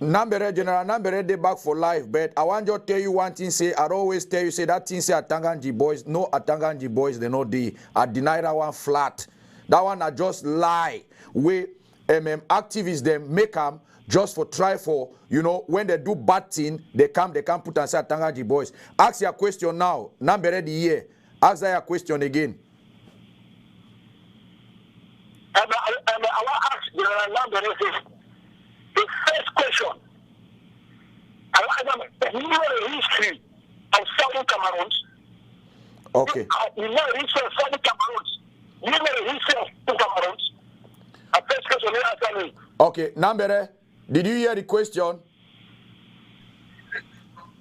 Nambere, General Nambere, they back for life, but I want to tell you one thing, say, I always tell you, say, that thing say Atanganji boys, no Atanganji boys, they know the, I deny that one flat. That one I just lie. We, activists, them make them just for try for, you know, when they do bad thing, they come put and say Atanganji boys. Ask your question now, Nambere the year. Ask that your question again. I want to ask General Nambere the first question. I want to know the history of Southern Cameroons. Okay. You know the history of Southern Cameroons. You know the history of Southern Cameroons. A first question you answer me. Okay, Nambere, did you hear the question?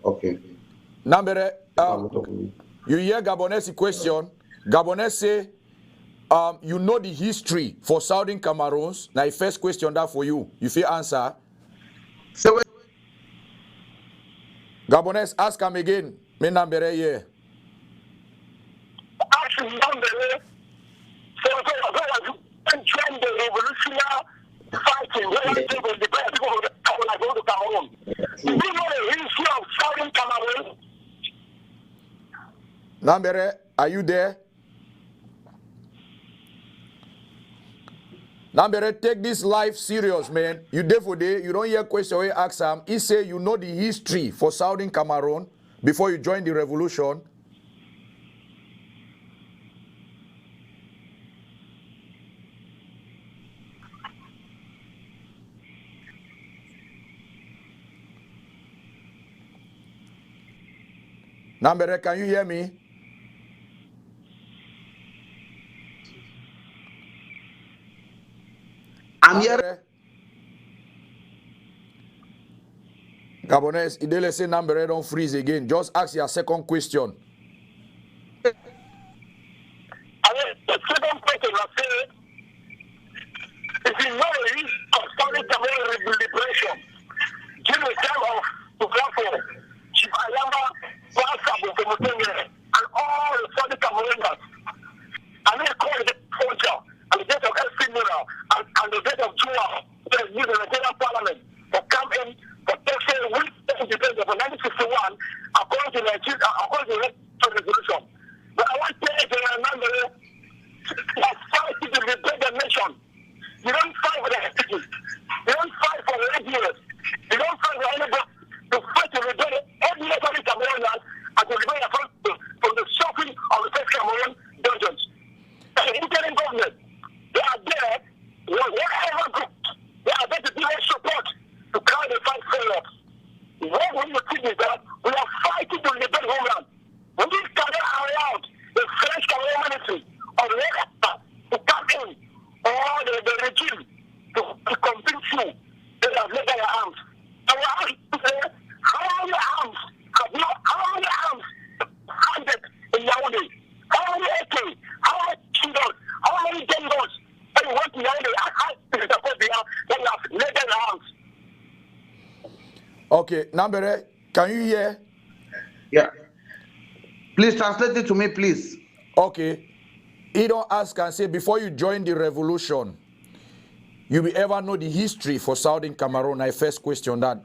Okay. Nambere, you hear Gabonese question. Gabonese say, you know the history for Southern Cameroons. Now, the first question that for you. You feel answer. So, Gabonese, ask him again. Me Nambere here. Ask Nambere. So join the revolutionary fighting. When I think of the people who go to Cameroon. Do you know the history of Southern Cameroon? Nambere, are you there? Nambere, take this life serious, man. You day for day, you don't hear question where ask him. He say you know the history for Southern Cameroon before you join the revolution. Nambere, can you hear me? I'm here. Gabonese, Idele say Nambere don't freeze again. Just ask your second question. The second question I say, if you know the history of Southern Cameroon liberation, during the time of Ugafo, Chief Ayama, Basabu, and all the Southern Camerooners, and they call it soldier, and the death of El Simura, and the death of Jua, the Nigerian Parliament, for come in, for taking with independence for 1961, according to the resolution. But I want to tell you to remember that fighting to liberate the nation. You don't fight for the heritage. You don't fight for the ideas. You don't fight for anybody. To fight to liberate every Cameroonian and to liberate from the suffering of the first Cameroon dungeons. And the interim government, they are there, whatever group, they are there to give us support to carry the fight forward. What we think is that we are fighting to liberate homeland. We cannot allow the French Cameroon military or the to come in or the regime to convince you they have let their arms. And we are asking today, how many arms handed in Yaoundé? How many AK? How many children? How many generals? And you want to Yaoundé, I suppose they have let their arms. Okay, Nambere, can you hear? Yeah. Please translate it to me, please. Okay. He don't ask and say, before you join the revolution, you will ever know the history for Southern Cameroon? I first question that.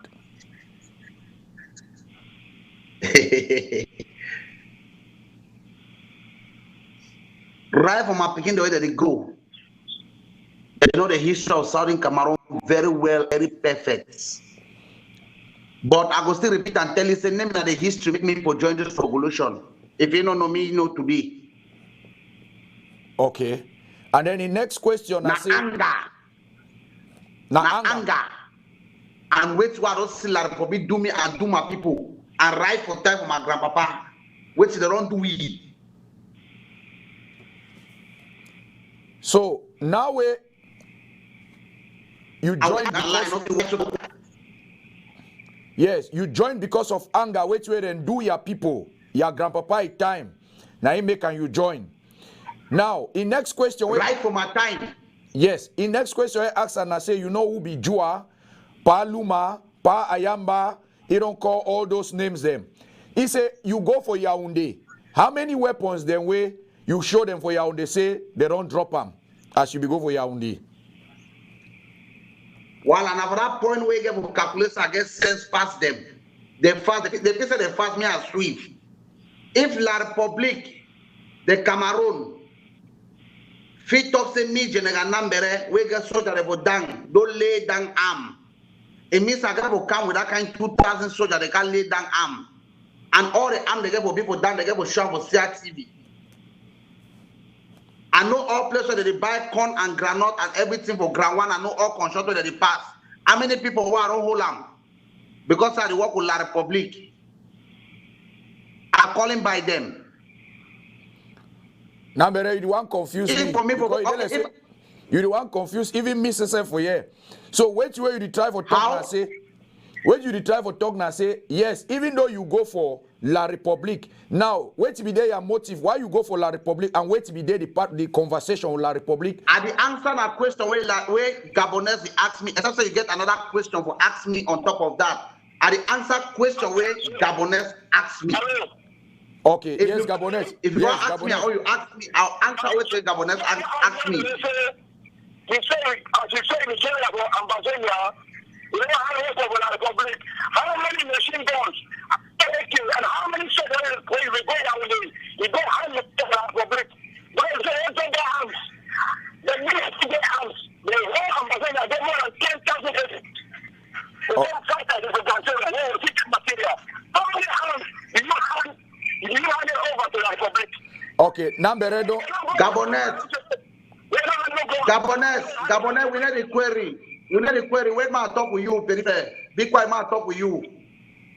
Right from my beginning, the way that they go, they know the history of Southern Cameroon very well, very perfect. But I go still repeat and tell you, say, name that the history make me for join this revolution. If you don't know me, you know today. Okay. And then the next question, Na I say, anger. na Anger. And which what those Silla Republic do me and do my people. And right for time for my grandpapa. Which they don't do it. So now you join because, yes, you join because of anger. Which way then do your people, your grandpapa time. Now he make and you join. Now, in next question, right for my time. Yes, in next question, I ask and I say, you know who be Jua, Pa Luma, Pa Ayamba, he don't call all those names them. He say, you go for Yaoundé. How many weapons then way you show them for Yaoundé, say they don't drop them as you be go for Yaoundé? While another point we get for calculation, I guess sense past them. They fast, they say they fast me as swift. If La Republique, the Cameroon, fit talk say me General Nambere, we get soldier they go down, don't lay down arm. It means I got to come with that kind 2,000 soldiers, they can lay down arm. And all the arm they get for people down, they get for show for CRTV. I know all places that they buy corn and granite and everything for ground one. I know all construction that they pass. How many people who are on hold them? Because I work with La Republique. I'm calling by them. Nambere, you want confuse me. You don't want confuse even me yourself for here. So which way you try for talk and say? When you try for talk and say yes, even though you go for La Republique, now wait be there your motive why you go for La Republique and wait be there the conversation with La Republique. I the answer that question where Gabonese ask me, and so you get another question for ask me on top of that. I the answer question where Gabonese ask me. Okay, if yes, you, Gabonese. If you yes, ask Gabonese. me or you ask me, I'll answer what Gabonese ask me. He said, as you say, in Nigeria for Ambazonia, you know how many people are Republic, how many machine guns, and how many soldiers when you go down with it, you go hand the Republic. But if they enter the arms, they need to get arms. The whole Ambazonia, they more than 10,000 agents. They don't fight that in the Tanzania, they don't teach material. How many arms do you hand it over to the Republic? Okay, Nambere do. Gabonese, we need a query. We need a query. When I talk with you, be quiet, man, talk with you.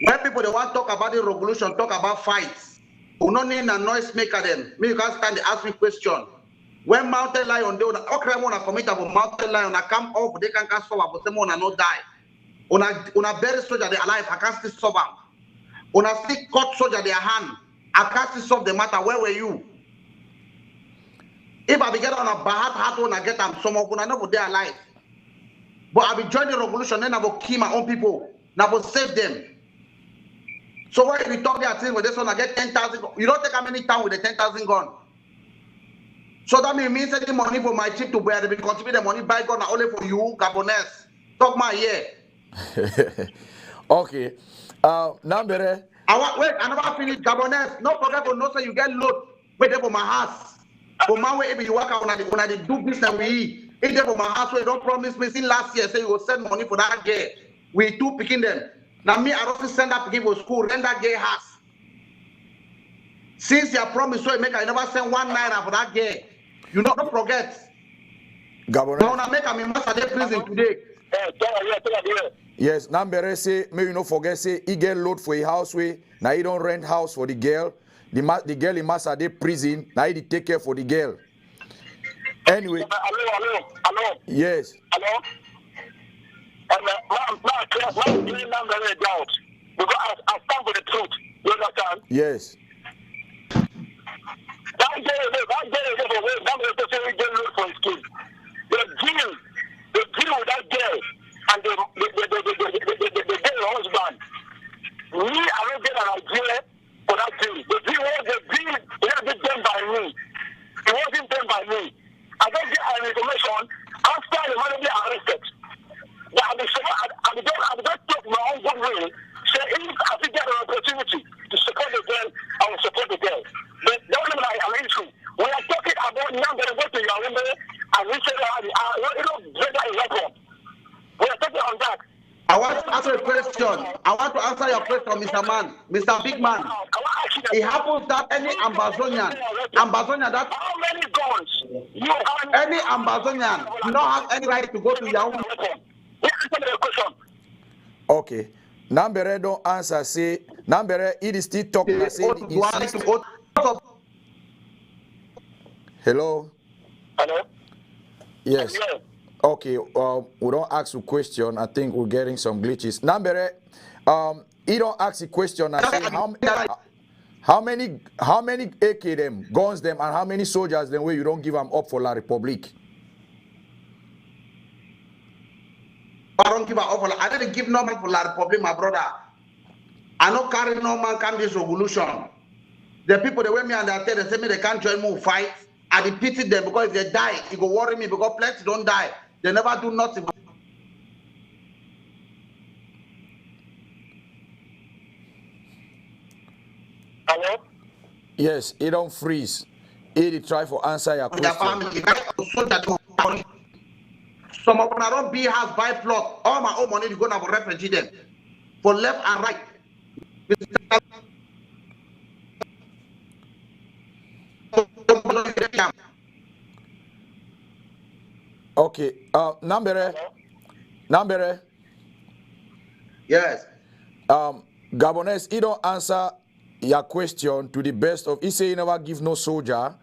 When people they want to talk about the revolution, talk about fights. We don't need a noise maker then. Me, you can't stand to ask me question. When mountain lion, they will not commit about mountain lion, I come off, they can solve up, but them will not die. Una bury soldier, they alive, I can't still solve them. Una still cut soldier, their hand, I can't still solve the matter. Where were you? If I be get on a bad heart when I get them, some of them are not there alive. But I be join the revolution, then I will kill my own people. Now I will save them. So why we talk there thing with this one, I get 10,000. You don't take how many time with the 10,000 gun. So that means the money for my trip to where they will contribute the money buy gun only for you, Gabonese. Talk my ear. Okay. Nambere. Wait, I never finish Gabonese. No forget to know so you get load. Wait there for my house. For my way, if you work out when I do business we eat. If they for my house, we don't promise me since last year, say you will send money for that girl. We two picking them. Now me, I don't send that picking for school, rent that girl house. Since you promised, so I never send 1 naira for that girl. You don't forget. Gabonese. Now I make a master prison today. Yes, Nambere say, may you not forget, say, he get load for a house way. Now he don't rent house for the girl. The girl in Master Day prison. Now he take care for the girl. Anyway. Hello. Yes. Hello. And my clean number doubt because I stand for the truth. You understand? Yes. That girl look for his kid. The deal with that girl and the girl husband. Me, I don't get an idea for that deal. The deal wasn't done by me. It wasn't done by me. I don't get an information after the man be arrested. I just took my own good will. Say if I could get an opportunity to support the girl, I will support the girl. But that was an issue. When I'm talking about Nambere, go to your number and we say a weapon. We are talking on that. I want to answer a question. I want to answer your question, Mr. Man, Mr. Big Man. It happens that any Ambazonia that how many guns Any Amazonian do not have any right to go to your own. Okay. Nambere don't answer. Say Nambere, it is still talking. Say hello. Hello. Yes. Okay. We don't ask a question. I think we're getting some glitches. Nambere, he don't ask a question. I say how many AK them, guns them, and how many soldiers them where you don't give them up for La Republique? I don't give up. I didn't give no man for La Republique, my brother. I don't carry no man come this revolution. The people they wear me and they tell they say me they can't join me fight. I pity them because if they die, it will worry me because plenty don't die. They never do nothing. Hello? Yes, it don't freeze. It try for answer your question. Some of them don't be house, buy plot. All my own money is going to refugee them for left and right. Okay, Nambere. Yes. Gabonese, he don't answer your question to the best of. He say he never give no soldier,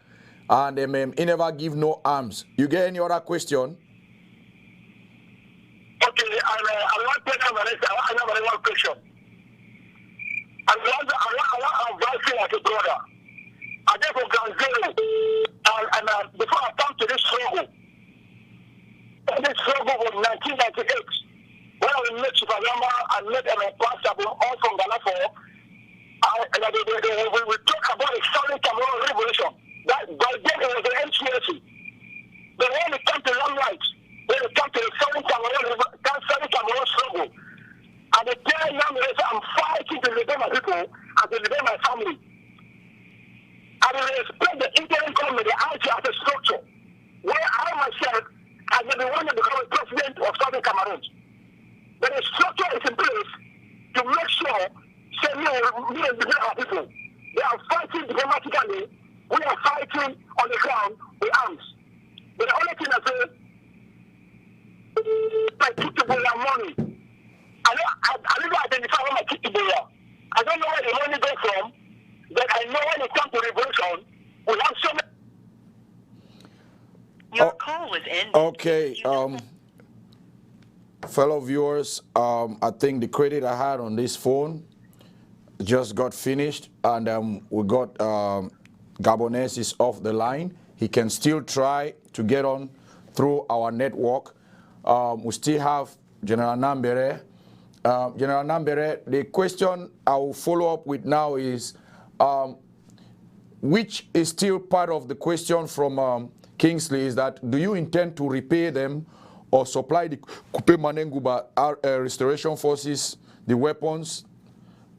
and he never give no arms. You get any other question? Okay, I want to another one question. I'm advising as a brother. I just for Ground Zero, and before I come to this struggle was 1998. When I met Chipagama and met my pastor, all from Ghana for, we talk about the Southern Cameroon Revolution. That by then it was the MCSC. But when it comes to long lights, when it comes to the Southern Cameroon struggle, and the tell young ladies I'm fighting to liberate my people and to liberate my family. And I respect the interim government, the IG as a structure, where I myself has been the one to become a president of Southern Cameroon. But the structure is in place to make sure say me and our people. They are fighting diplomatically, we are fighting on the ground with arms. But the only thing I say, my people are money. I never identify where my people are. I don't know where the money goes from, but I know when it comes to revolution, we have so many. Your call was ended. Okay, fellow viewers, I think the credit I had on this phone just got finished, and we got Gabonese is off the line. He can still try to get on through our network. We still have General Nambere. General Nambere, the question I will follow up with now is, which is still part of the question from Kingsley, is that do you intend to repay them or supply the Kupe Manenguba restoration forces the weapons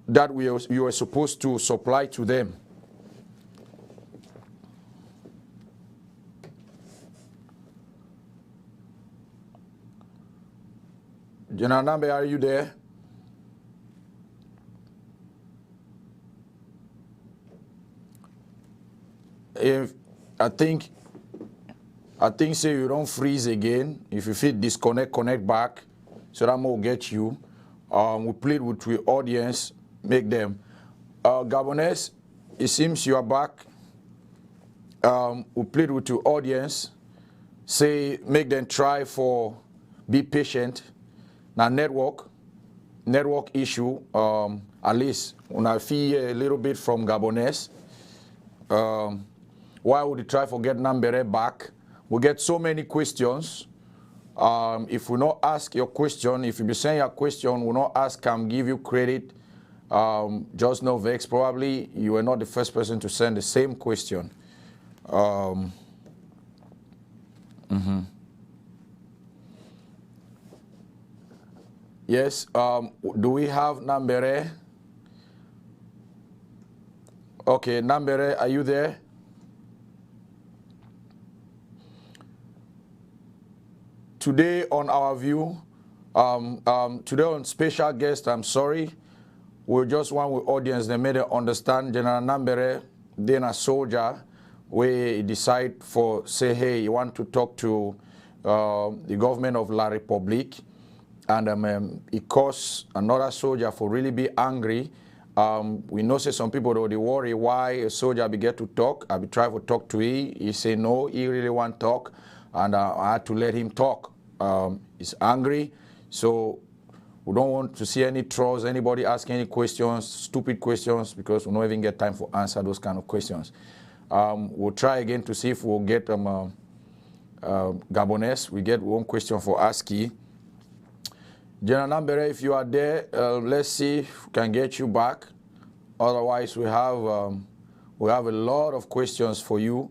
that you were supposed to supply to them? General Nambere, are you there? If I think say you don't freeze again. If you feel disconnect, connect back, so that will get you. We plead with the audience, make them. Gabonese, it seems you are back. We plead with your audience, say make them try for, be patient. Now network issue, at least when I feel a little bit from Gabonese. Why would you try for get Nambere back? We get so many questions. If we not ask your question, if you be saying your question, we not ask, give you credit. Just no vex. Probably you were not the first person to send the same question. Yes. Do we have Nambere? Okay, Nambere, are you there? Today on our view, today on special guest, I'm sorry, we just want with audience, they made it understand General Nambere, then a soldier, we decide for, say, hey, you want to talk to the government of La Republique, and it caused another soldier for really be angry. We know say some people though they worry why a soldier be get to talk. I be try to talk to he. He say no, he really want talk, and I had to let him talk. He's angry, so we don't want to see any trolls, anybody asking any questions, stupid questions, because we don't even get time for answer those kind of questions. We'll try again to see if we'll get Gabonese. We get one question for ASCII. General Nambere, if you are there, let's see if we can get you back. Otherwise, we have a lot of questions for you,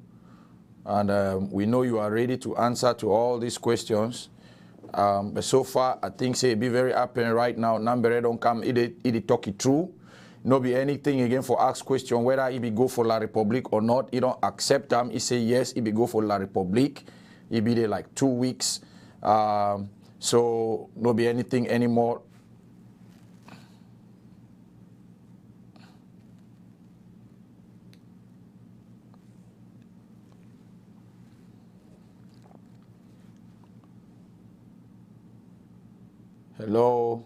and we know you are ready to answer to all these questions. But so far, I think say it be very apparent right now. Nambere don't come, it talk it through. No be anything again for ask question whether he be go for La Republique or not. He don't accept them. He say yes, he be go for La Republique. He be there like 2 weeks. So no be anything anymore. Hello.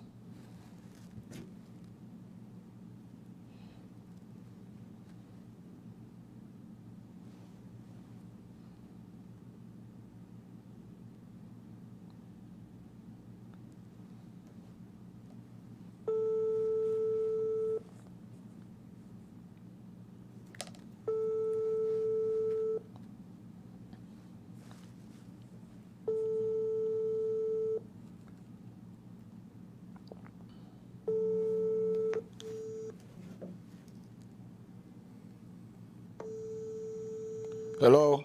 Hello?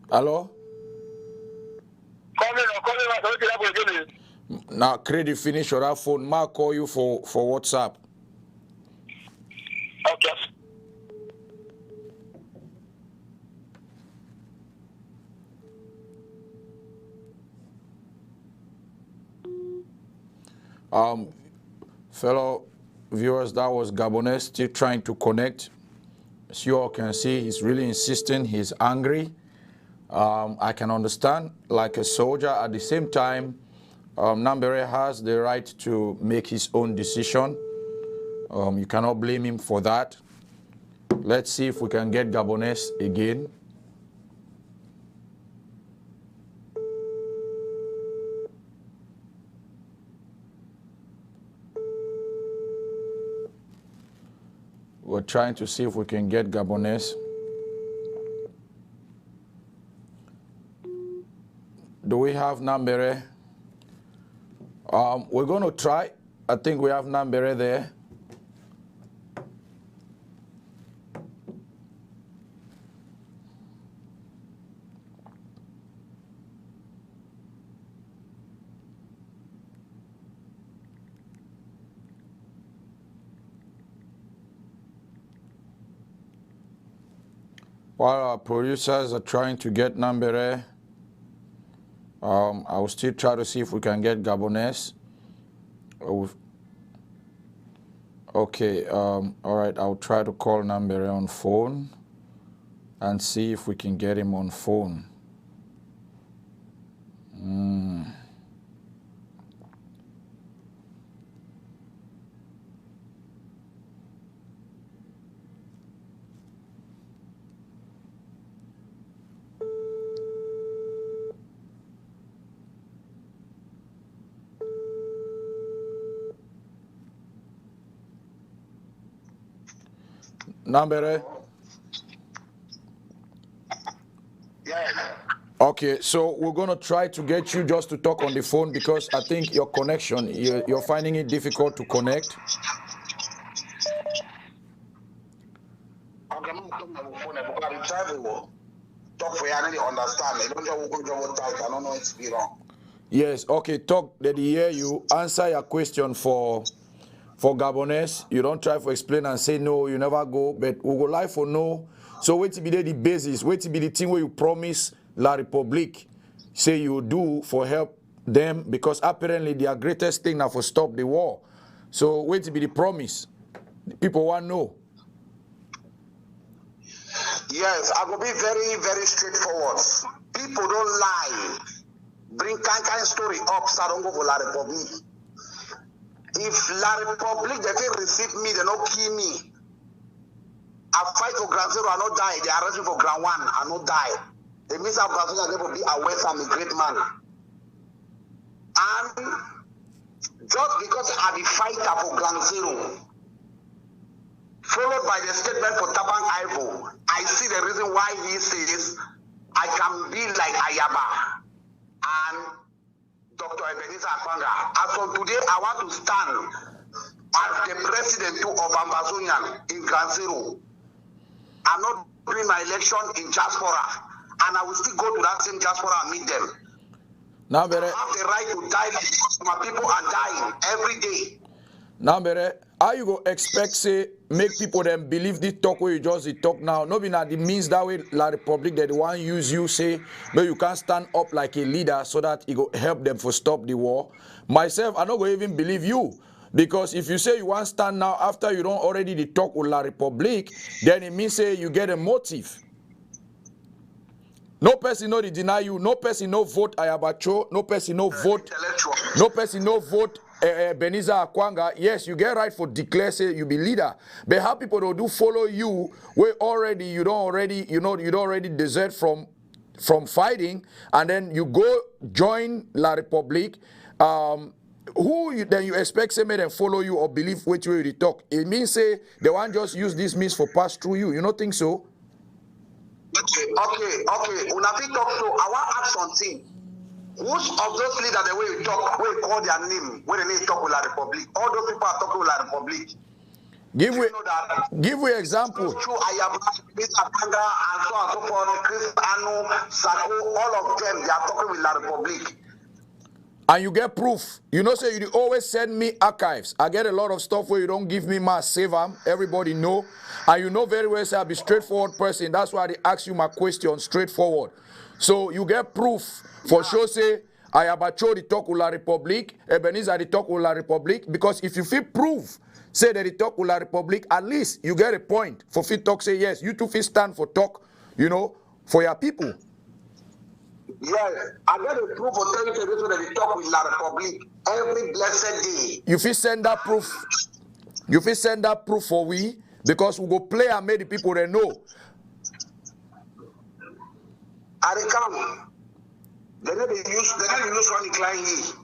Hello? Now, credit finish your phone. Ma call you for WhatsApp. Okay. Fellow viewers, that was Gabonese still trying to connect. As you all can see, he's really insisting, he's angry. I can understand, like a soldier. At the same time, Nambere has the right to make his own decision. You cannot blame him for that. Let's see if we can get Gabonese again. We're trying to see if we can get Gabonese. Do we have Nambere? We're going to try. I think we have Nambere there. While our producers are trying to get Nambere, I will still try to see if we can get Gabonese. Okay, all right, I'll try to call Nambere on phone and see if we can get him on phone. Nambere? Yeah. Okay, so we're going to try to get you just to talk on the phone because I think your connection, you're finding it difficult to connect. Okay, I'm talking on the phone because I try to talk for you. I need to understand. I don't know what type. I don't know it's be wrong. Yes, okay, talk, that he hear you. Answer your question for Gabonese. You don't try to explain and say no, you never go, but we go live for no. So wait to be the basis, wait to be the thing where you promise La Republique, say you do for help them, because apparently their greatest thing now for stop the war. So wait to be the promise. People want to know. Yes, I will be very, very straightforward. People don't lie. Bring kind story up, so I don't go for La Republic. If La Republic, they can receive me, they don't kill me. I fight for Ground Zero, I not die. They arrest me for Ground One, I not die. It means I'm going to be aware I'm a great man. And just because I'm a fighter for Ground Zero, followed by the statement for Tabang Ivo, I see the reason why he says I can be like Ayaba and Dr. Ebenezer Akwanga. As of today, I want to stand as the president of Ambazonian in Grand Zero. I'm not doing my election in Diaspora, and I will still go to that same Diaspora and meet them. Nambere, I have the right to die because my people are dying every day. Nambere, how you go expect say make people them believe this talk where you just talk now? No be na the means that way La Republic that the one use you say, but you can't stand up like a leader so that it go help them for stop the war. Myself, I not go even believe you. Because if you say you want to stand now after you don't already talk with La Republic, then it means say you get a motive. No person no deny you, no person no vote Ayabacho, no person no vote, no person no vote Ebenezer Akwanga. Yes, you get right for declare say you be leader. But how people don't do follow you where already you don't already desert from fighting, and then you go join La Republic. Then you expect say them follow you or believe what you already talk? It means say they want just use this means for pass through you. You don't think so? Okay. When I talk so, I want to ask something. Which of those leaders the way you talk, where you call their name, when they talk with La Republic, all those people are talking with La Republic. Give me example. True, I am Mr. Panga and so on and so forth, Chris Anu, Sako, all of them, they are talking with La Republic. And you get proof. You know, say you always send me archives. I get a lot of stuff where you don't give me my save them. Everybody know. And you know very well, say I be straightforward person. That's why they ask you my question straightforward. So you get proof for sure. Say I have a the talk with La Republic, Ebenezer the talk with La Republic. Because if you feel proof, say that the talk with La Republic, at least you get a point. For fit talk, say yes, you two fit stand for talk, for your people. Yes, I got a proof for telling you that they talk with La Republic every blessed day. You fit send that proof. You fit send that proof for we, because we go play and make the people they know. I come. They never use one decline here.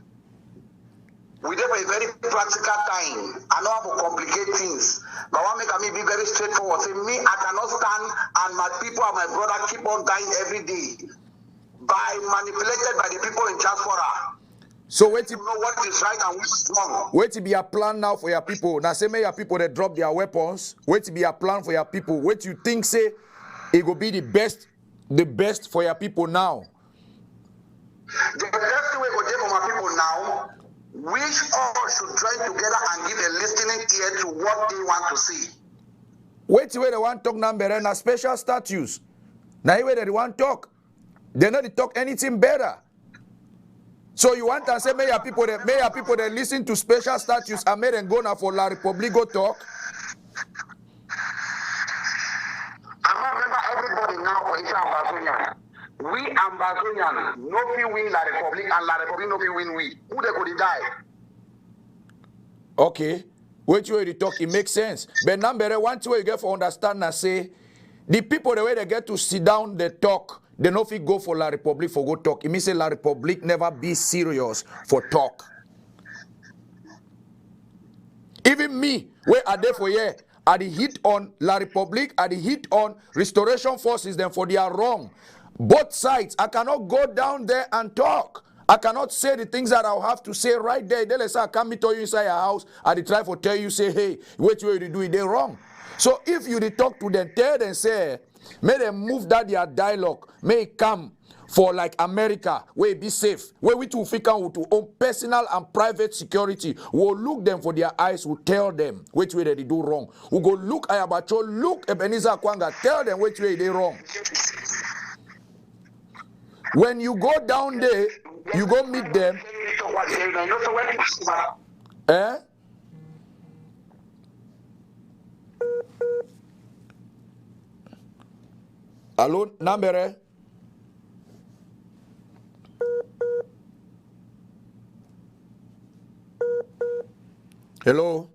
We have a very practical time. I know how to complicate things. But I want to make me be very straightforward. Say me, I cannot stand and my people and my brother keep on dying every day. Manipulated by the people in diaspora. So wait to know what is right and what is wrong. Wait to be a plan now for your people. Now say may your people that drop their weapons. Wait to be a plan for your people. Wait you think say it will be the best for your people now. The best way to for my people now, which all should join together and give a listening ear to what they want to see. Wait till they want to talk Nambere na special status. Now where they want to talk. They not talk anything better. So you want to say may your people that listen to special statutes and may them go now for La Republic go talk? I remember everybody now for each Ambazonian. We Ambazonian no we win La Republic and La Republic no we win we. Who they could die? Okay. Wait you talk, it makes sense. But Nambere, one way you get for understand and say the people the way they get to sit down they talk. They no fit go for La Republic for go talk. It means say La Republic never be serious for talk. Even me, where are they for here? Are the hit on La Republic? Are the hit on restoration forces? Then for they are wrong. Both sides. I cannot go down there and talk. I cannot say the things that I'll have to say right there. They say I come meet you inside your house. I try to tell you say hey, what you do it? They wrong. So if you talk to them, tell them say. May them move that their dialogue. May it come for like America, where it be safe. Where we to figure to own personal and private security. We'll look them for their eyes, we'll tell them which way they do wrong. We'll go look Ayabacho, look Ebenezer Akwanga, tell them which way they wrong. When you go down there, you go meet them. Eh? Hello, Nambere. Hello.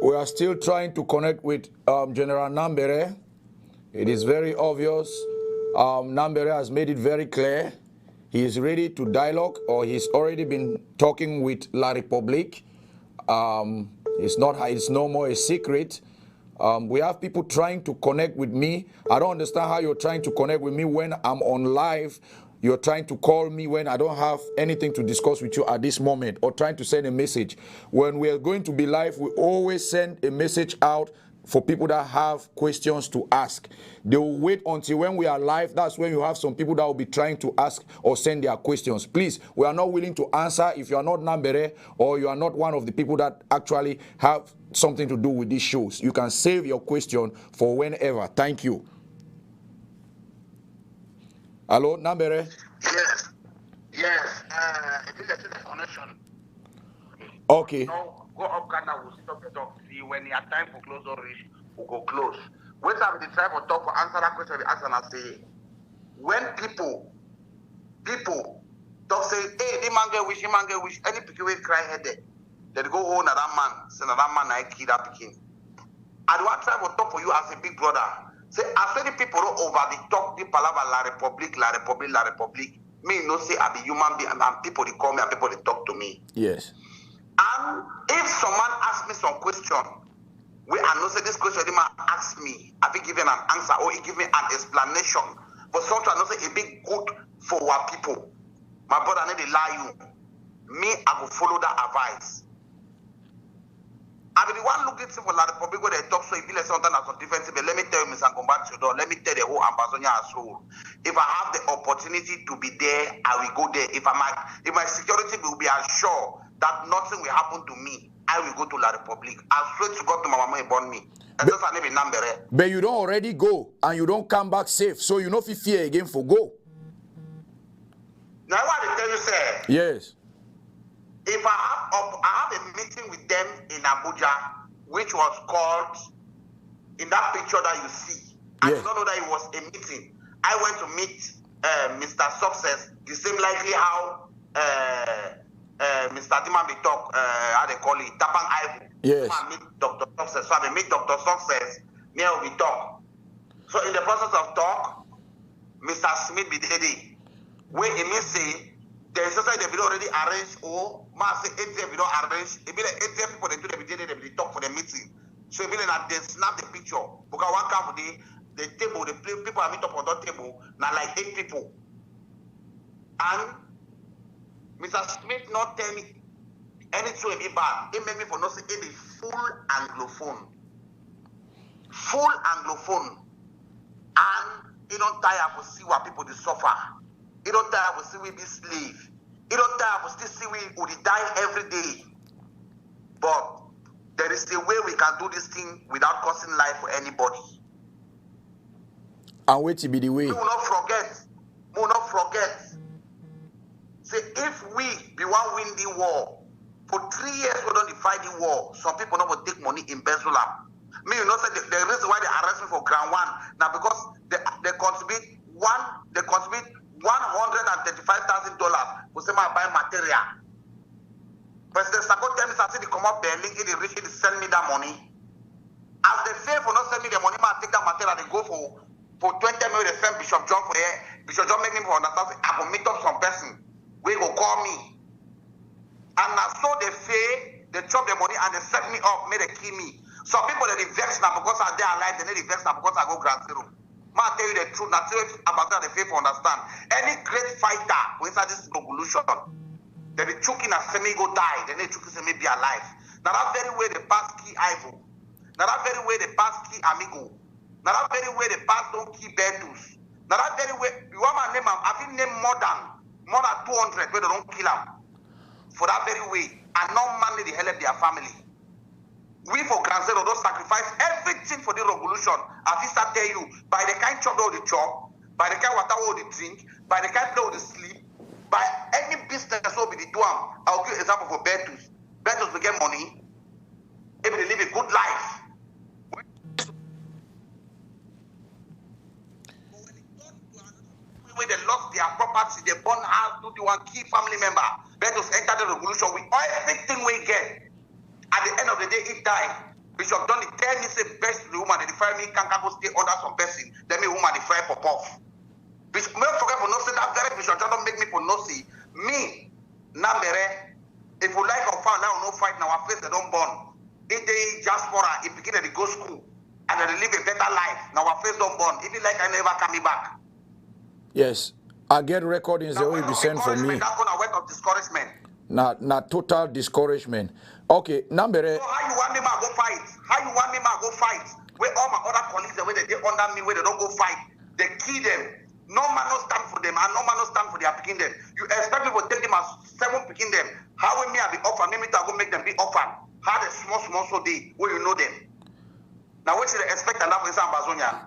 We are still trying to connect with General Nambere. It is very obvious. Nambere has made it very clear. He is ready to dialogue, or he's already been talking with La Republique. It's no more a secret. We have people trying to connect with me. I don't understand how you're trying to connect with me when I'm on live. You're trying to call me when I don't have anything to discuss with you at this moment, or trying to send a message. When we are going to be live, we always send a message out for people that have questions to ask. They will wait until when we are live. That's when you have some people that will be trying to ask or send their questions. Please, we are not willing to answer if you are not Nambere, or you are not one of the people that actually have something to do with these shows. You can save your question for whenever. Thank you. Hello, Nambere? Yes. Yes. It is a connection. Okay. No, go up Ghana, we'll stop the talk. See, when your time for close or reach, we'll go close. When time the try for talk for answer that question, we ask and I say, when people talk say, hey, the man get wish, any people will cry headed. They go home at that man, say that man I kill that pikin. I do want try for talk for you as a big brother. Say, as many people over the talk the palaver La Republique. Me no say I be human being, and people they call me and people they talk to me. Yes. And if someone asks me some question, where I know say this question they might ask me, I be given an answer or he give me an explanation. But sometimes I know say it be good for our people. My brother, I need to lie you. Me, I will follow that advice. I be the one looking for La Republique where they talk so it be like something that's so different. But let me tell you, Mr. Combat Chodor, let me tell the whole Ambazonia as whole. If I have the opportunity to be there, I will go there. If my security will be assured that nothing will happen to me, I will go to La Republique. I swear to God to my mama born me. And just I name Nambere. But you don't already go and you don't come back safe, so you know if you fear again for go. Now what I tell you, sir? Yes. If I have a meeting with them in Abuja, which was called in that picture that you see. I did not know that it was a meeting. I went to meet Mr. Success, the same likely how Mr. Dimambi talk, how they call it, Tapang Ivo. Yes. I meet Dr. Success. So I meet Dr. Success, me we talk. So in the process of talk, Mr. Smith be there. When he means say, there is something they already arranged, or say ATM we don't arrange. It be like ATM people they do they talk for the meeting. So it be like they snap the picture. Because one come for the table, the people are meet up on that table, now like 8 people. And Mr. Smith not tell me anything be bad. It made me for not say any full Anglophone. Full Anglophone. And he don't tire to see what people they suffer. He don't tire to see we be slave. He don't tire to still see we would die every day. But there is a way we can do this thing without costing life for anybody. And wait to be the way. We will not forget. We will not forget. Say if we be one win the war, for 3 years we don't fight the war, some people not will take money in Bezulam. Me, you know, say the reason why they arrest me for ground one, now because they contribute $135,000 for say my buy material. President Sako tell me something, they come up there, link it, they reach it, they send me that money. As they fail for not send me the money, I take that material, they go for 20 million, they send Bishop John for here. Bishop John make me for understand, I will meet up some person, we will call me. And now so they fail, they chop the money and they set me up, may they kill me. Some people they vex now because I'm there alive, they need vex now because I go Grand Zero. Ma tell you the truth, not about that the faith understand. Any great fighter who inside this revolution, they be choking as semi go die, then they choking semi be alive. Now that very way they pass key Ivo. Now that very way they pass key Amigo. Now that very way they pass don't key Bertus. Now that very way, you want my name, I think name more than 200 where they don't kill them. For that very way, and not manly the hell of their family. We for Grand Zero don't sacrifice everything for the revolution. As I tell you, by the kind chop or the chop, by the kind water or the drink, by the kind play or the sleep, by any business will be the do. I'll give an example for Bertus. Bertus will get money, if they live a good life. When they lost their property, they burn house, do the one key family member. Bertus enter the revolution with everything we get. At the end of the day, he died. Bishop Donny tell me say best the woman they fire me can't go stay under some person. Then me woman they fire pop off. Bishop, me forget for no say that very Bishop don't make me for no see. Me, Nambere, if you like or found out no fight now, our face they don't burn. If they diaspora, if begin to go school and they live a better life, now our face don't burn. If you like, I never coming back. Yes, I get recordings they will be sent for me. That's gonna work of discouragement. Not total discouragement. Okay, Nambere. So how you want me to go fight? How you want me to go fight? Where all my other colleagues, the way they under me, where they don't go fight, they kill them. No man no stand for them, and no man no stand for their picking them. You expect me to take them as 7 picking them. How will me I be offered? Maybe I go make them be offered. How the small so they where you know them. Now what should they expect and that for Sam Bazonia?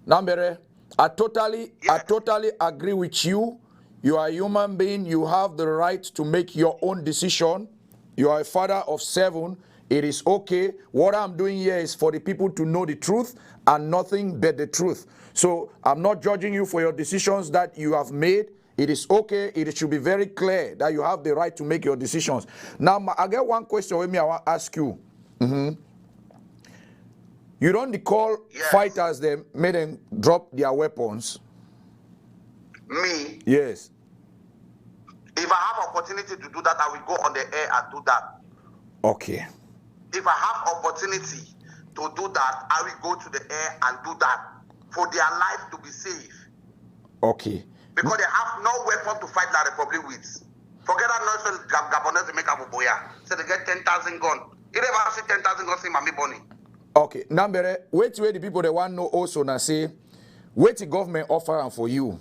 Nambere, I totally agree with you. You are a human being. You have the right to make your own decision. You are a father of 7. It is okay. What I'm doing here is for the people to know the truth and nothing but the truth. So I'm not judging you for your decisions that you have made. It is okay. It should be very clear that you have the right to make your decisions. Now, I get one question with me I want to ask you. You don't call fighters, they made them drop their weapons. Me? Yes. If I have opportunity to do that, I will go on the air and do that. Okay. If I have opportunity to do that, I will go to the air and do that for their life to be safe. Okay. Because they have no weapon to fight the Republic with. Forget that noise Gabonese make up a boya. So they get 10,000 guns. If they ever see 10,000 guns in Mami Bonnie. Okay. Nambere, wait where the people they want to know also now say, wait the government offer for you.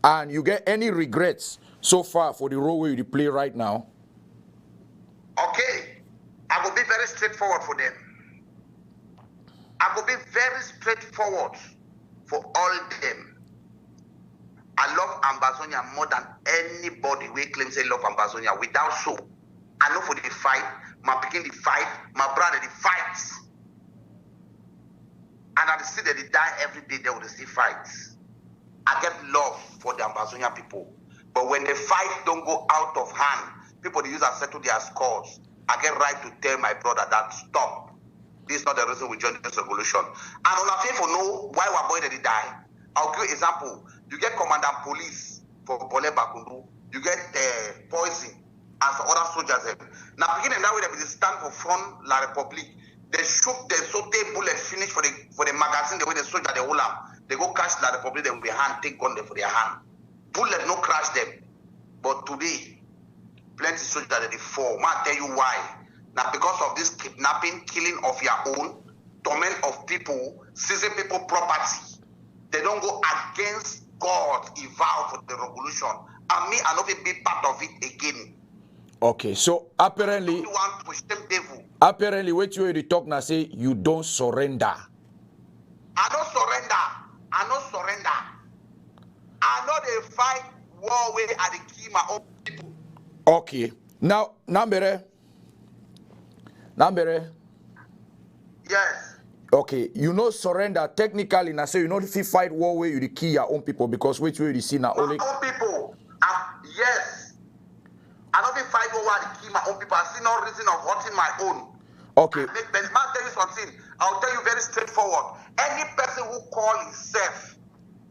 And you get any regrets so far for the role where you play right now? Okay. I will be very straightforward for them. I will be very straightforward for all them. I love Ambazonia more than anybody who claims they love Ambazonia. Without so, I know for the fight, my picking the fight, my brother the fights. And I see that they die every day, they will see fights. I get love for the Ambazonia people. But when the fight don't go out of hand, people they use and settle their scores. I get right to tell my brother that stop. This is not the reason we joined this revolution. And on a favor know why our boy did die. I'll give you an example. You get commandant police for Bole Bakundu. You get poison and some other soldiers. Now beginning that way they stand for front La Republique. They shoot the saute bullet finish for the magazine the way the soldier they hold them. They go catch La Republique, they will be hand, take gun for their hand. Bullet no crash them. But today, plenty soldiers they fall. I tell you why. Now because of this kidnapping, killing of your own, torment of people, seizing people property, they don't go against God, vow for the revolution. And me, I not be part of it again. Okay, so apparently, what you talk now say you don't surrender. I don't surrender. I don't surrender. I know they fight war way at the key my own people. Okay. Now, Nambere. Yes. Okay, you know surrender technically now say you know if you fight war way you the key your own people because which way you see now only my own people. Yes. I don't fight war the key my own people. I see no reason of hurting my own. Okay. But I'll tell you something. I'll tell you very straightforward. Any person who calls himself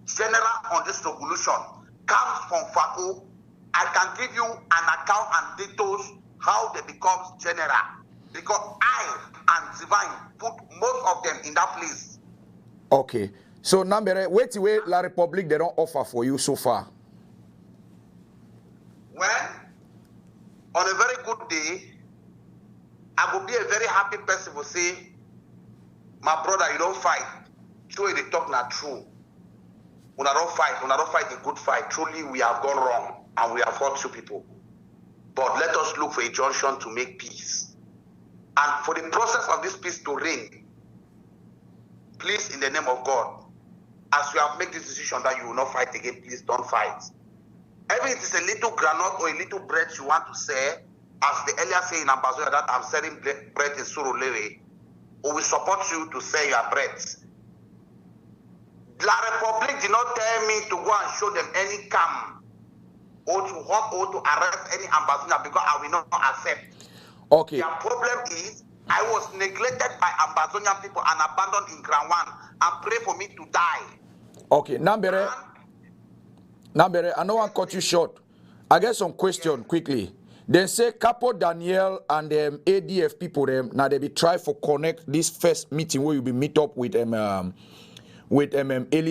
general on this revolution comes from Fako. I can give you an account and details how they become general. Because I and Divine put most of them in that place. Okay. So Nambere, wait till wait La Republic they don't offer for you so far. Well, on a very good day, I will be a very happy person who say, my brother, you don't fight. Truly, they talk not true. When I don't fight a good fight. Truly, we have gone wrong and we have hurt two people. But let us look for a junction to make peace. And for the process of this peace to reign, please, in the name of God, as you have made this decision that you will not fight again, please don't fight. Even if it is a little granite or a little bread you want to sell, as the earlier say in Ambassador that I'm selling bread in Surulere, we will support you to sell your bread. La Republic did not tell me to go and show them any camp or to hawk or to arrest any ambassador because I will not accept. Okay. Their problem is I was neglected by Ambazonian people and abandoned in Ground 1 and pray for me to die. Okay, Nambere, I know I cut you short. I get some question quickly. They say Capo Daniel and them ADF people them now they be try for connect this first meeting where you be meet up with Eli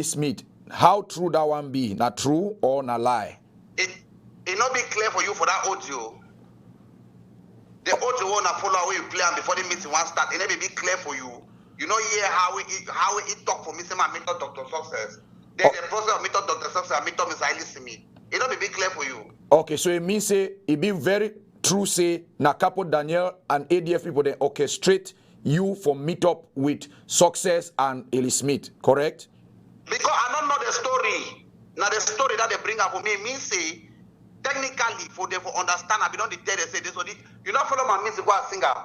Smith. How true that one be? Not true or not lie? It not be clear for you for that audio. The audio one follow where you play and before the meeting one start. It never be clear for you. You know here how it talk for me say my method Dr. Success. Then the process of method Dr. Success and method Miss Eli Smith. It not be clear for you. Okay, so it means say it be very true say na Capo Daniel and ADF people they orchestrate you for meet up with Success and Eli Smith, correct? Because I don't know the story. Now the story that they bring up for me means say technically for them for understand I be don't tell they say this or this. You don't follow my music was singer.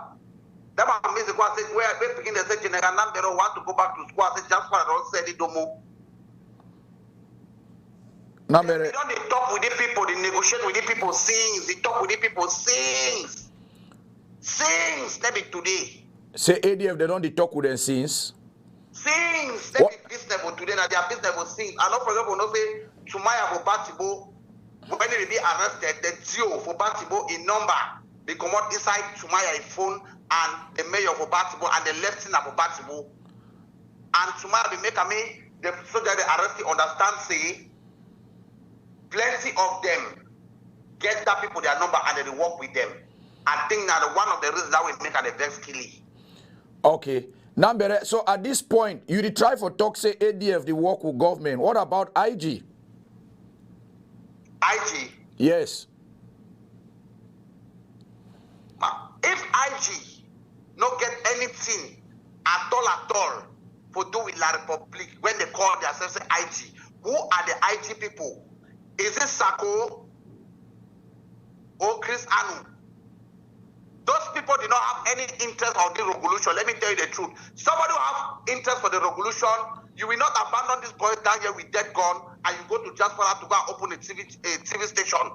That my music was say where they begin they say General Nambere want to go back to school. I say just for I don't say it no more. Nambere. They don't they talk with the people, they negotiate with the people, sings, they talk with the people, sings. Let me today. Say ADF they don't they talk with them since. Sings, let me business for today, now their business for sings. And not for example, no say Sumaya for Batibo, when they be arrested, the Geo for Batibo in number, they come out inside Sumaya phone and the mayor for Batibo and the lieutenant for Batibo. And Sumaya be make me the soldier they arrested understand say plenty of them get that people their number and they work with them. I think that one of the reasons that will make an vex killing. Okay. Nambere, so at this point, you did try for talk say ADF the work with government. What about IG? IG? Yes. If IG not get anything at all for do with La Republic when they call themselves IG, who are the IG people? Is it Sako or Chris Anu? Those people did not have any interest on the revolution. Let me tell you the truth. Somebody who have interest for the revolution, you will not abandon this boy down here with dead gun and you go to Jasper to go and open a TV station.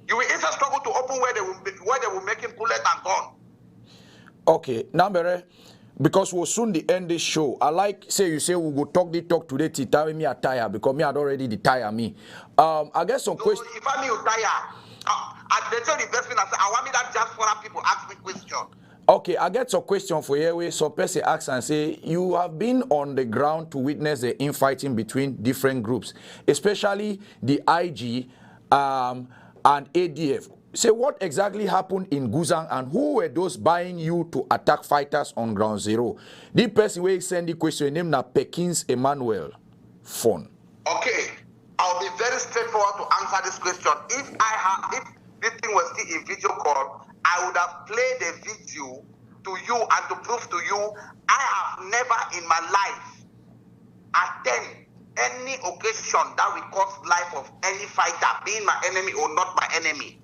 You will instead struggle to open where they will make him bullet and gun. Okay, Nambere, because we'll soon the end this show. I like say you say we go talk today till time me a tire because me had already the tire me. I guess some question. If I you tire. They tell the best thing I say, I want me that just for people ask me question. Okay, I get some question for you where some person asks and say you have been on the ground to witness the infighting between different groups, especially the IG and ADF. Say what exactly happened in Guzang and who were those buying you to attack fighters on ground zero? The person where send the question name na Pekins Emmanuel phone. Okay. I'll be very straightforward to answer this question. If this thing was still in video call, I would have played the video to you and to prove to you I have never in my life attend any occasion that will cost life of any fighter, being my enemy or not my enemy.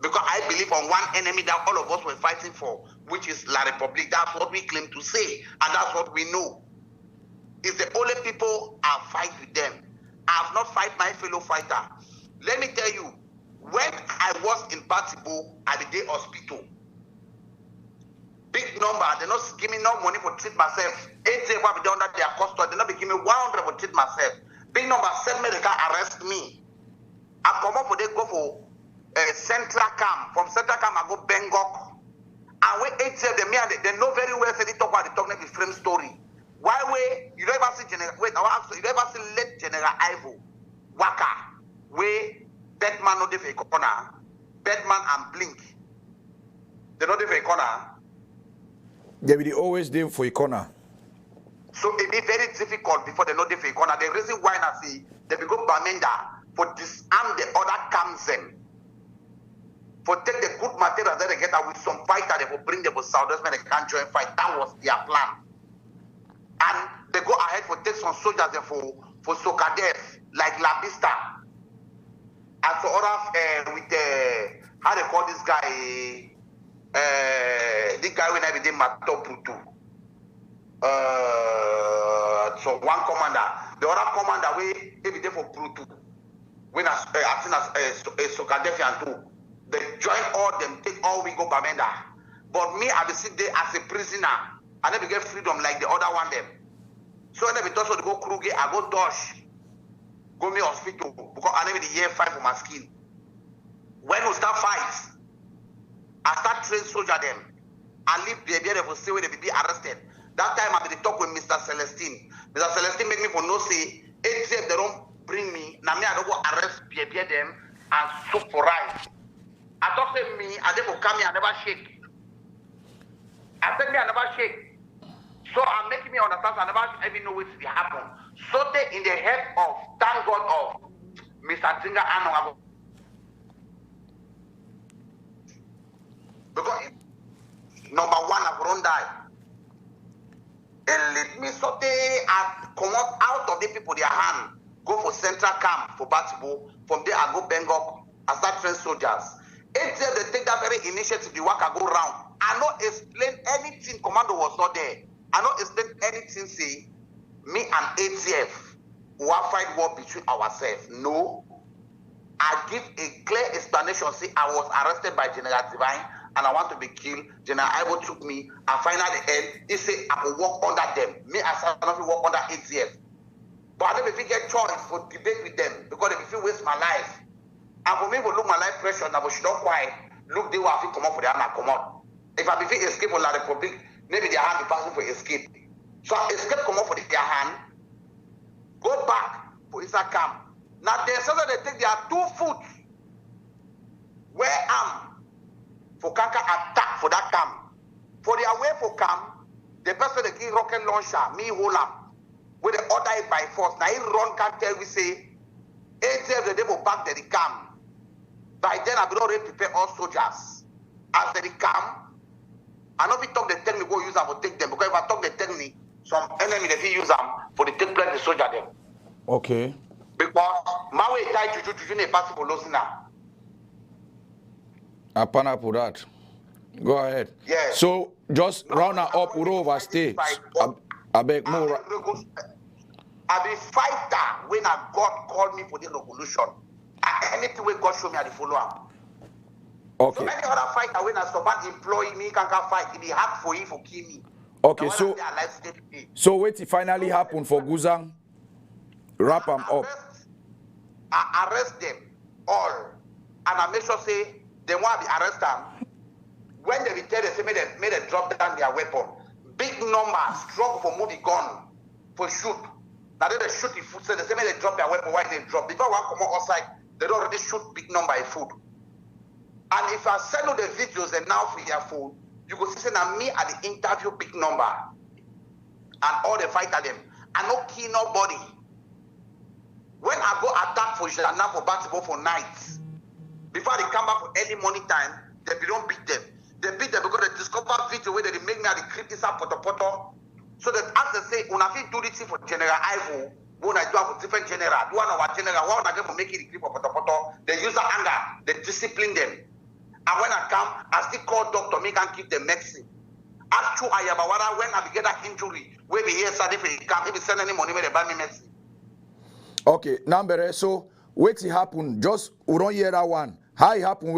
Because I believe on one enemy that all of us were fighting for, which is La Republic. That's what we claim to say, and that's what we know. It's the only people I fight with them. I have not fight my fellow fighter. Let me tell you, when I was in Batibo at the day hospital, big number, they not give me no money for treat myself. 8 days will be under their custody, they not be give me 100 for treat myself. Big number send me, they can arrest me. I come up for they go for Central Camp. From Central Camp, I go Bangkok. And when 8 days, they know very well, say they talk about the talk, the frame story. Why way you don't ever see General? Wait, I ask you. You don't ever see late General Ivo Waka? Where Batman not the corner, Batman and Blink. They not the corner. They will always there for a corner. So it be very difficult before they know the corner. The reason why I see they become Bamenda for disarm the other camps them. For take the good material that they get out with some fighter, they will bring them to Southwest when they can't join fight. That was their plan. And they go ahead for take some soldiers there for Sokadev, like Labista. And so others with the how they call this guy this guy when I did Matoputu. So one commander, the other commander we every day for Pluto. When I think as Sokadev and two, they join all them, take all we go Bamenda. But me, I be sit there as a prisoner. I never get freedom like the other one them. So I never thought to go Kruger, I go Dosh, go me hospital because I never the year 5 for my skin. When we start fights, I start train soldier them. I leave the area for say where they be arrested. That time I did talk with Mr. Celestine. Mr. Celestine make me for no say, if they don't bring me, now me I don't go arrest them and soup for rice. I thought say me, I never come here, I never shake. I said me, I never shake. So I'm making me understand, I never even know what will happen. So they in the head of, thank God of Mr. Tinga Ano. Because number one, I've run die. And let me so they come out of the people their hand, go for central camp for Batibo. From there I go Bangkok, I start train soldiers. ATF they take that very initiative, the work I go round. I not explain anything, commando was not there. I not explain anything, say, me and ATF will fight war between ourselves. No. I give a clear explanation, say I was arrested by General Divine and I want to be killed. General Ivo took me and finally the end, he said I will work under them. Me as I not work under ATF. But I never get choice for debate with them because they feel waste my life. And for me, to look my life pressure, now, but she don't quiet. Look, they will have to come up for the hand and come out. If I be escape from La Republic, maybe their hand be passing for escape. So I escape, come up for their hand, go back for inside camp. Now, they say that they take their 2 foot where I'm for Kanka attack for that camp. For their way for camp, the person they give rocket launcher, me hold up, with the order it by force. Now, he run can't tell we say, ATF the devil back the camp. By then, I've already prepared all soldiers. As they come, I know we talk the technique, go use them for take them. Because if I talk the technique, some enemy they use them for the take place the soldier them. Okay. Because my way tied to ne possible losing now. Apana for that. Go ahead. Yes. So just round up, we overstay. I beg more. I be fighter when a God called me for the revolution. Anything where God show me, I follow up. Okay. So any other fighter when a someone employ me can fight, it be hard for him for kill me. Okay, so wait it finally happened for Guzang. Wrap them up. I arrest them all. And I make sure say they want to arrest them. When they return, they say made them drop down their weapon. Big numbers, strong for movie gun, for shoot. Now they shoot the food, so they say made they drop their weapon, why they drop? Because one come outside, they don't already shoot big number of food. And if I send you the videos and now for your phone, you go see that me at the interview big number. And all the fight at them. I no kill nobody. When I go attack for Jana for basketball for nights, before they come back for early morning time, they don't beat them. They beat them because they discover video where they make me at the creep inside poto. So that as they say, when I feel do this for General Ivo, when I do have a different general, do one of our general, one of them make it the creep of poto, they use the anger, they discipline them. And when I come, I still call doctor, me can give them medicine. Actually, I am aware when I get that injury, where we hear something for the camp, if we send any money, where they buy me medicine. Okay, Nambere, so what happen? Just we don't hear that one. How it happen?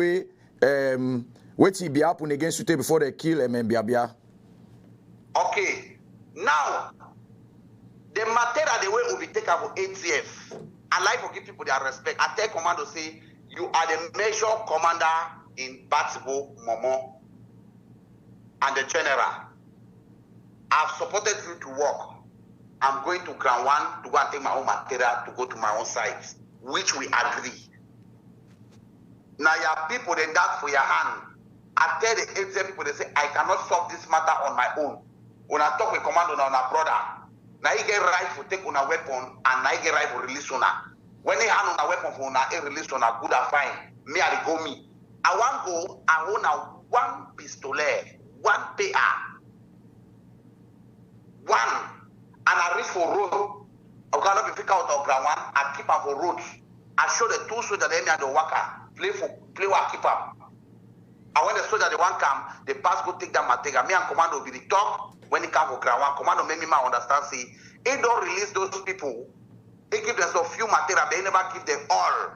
What be happen against you before they kill Biabia? Okay, now the material the way we take about ATF. I like to give people their respect. I tell commando say you are the major commander in Batibo, Momo, and the general. I've supported you to work. I'm going to ground 1 to go and take my own material to go to my own site, which we agree. Now your people then that for your hand. I tell the agent people, they say, I cannot solve this matter on my own. When I talk with command on our brother, now you get right to take on a weapon and now you get right to release on her. When they hand on a weapon for a release on a good or fine, me I go me. I want go, I own a 1 pistolet, 1 PA. 1. And I reach for road. I cannot be picked out of ground 1. I keep her for roads. I show the 2 soldiers they and the worker. Play what keep up. And when the soldier they want come, the pass go take that material. Me and commando will be the top. When he come for ground 1, commando make me understand. See, he don't release those people. He give them so few material. They never give them all.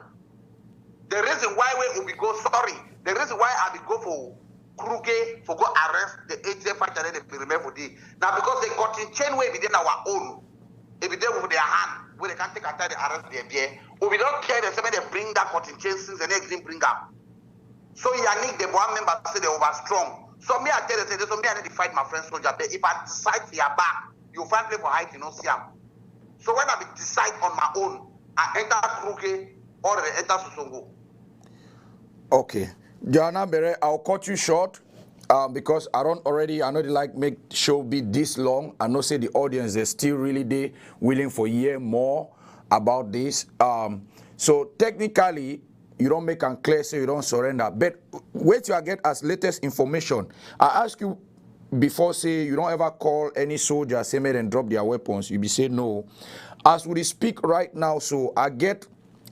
The reason why we will be go sorry. The reason why I will go for Kruge for go arrest the agent fighter they be remember for the now because they got in chain way within our own. If they with their hand where they can take after the arrest their beer. We don't care the same they bring that cotton chain since the next thing bring up. So Yannick the one member say they over strong. So me I tell you say so me I need to fight my friend soldier. But if I decide for your back, you find play for height, you know see am. So when I decide on my own, I enter Kruge or I enter Susongo. Okay. Nambere, I'll cut you short because I know they like make show be this long. I know say the audience is still really there willing for hear more about this. So technically, you don't make and clear so you don't surrender. But wait till I get as latest information. I ask you before say you don't ever call any soldier say made and drop their weapons. You be say no. As we speak right now, so I get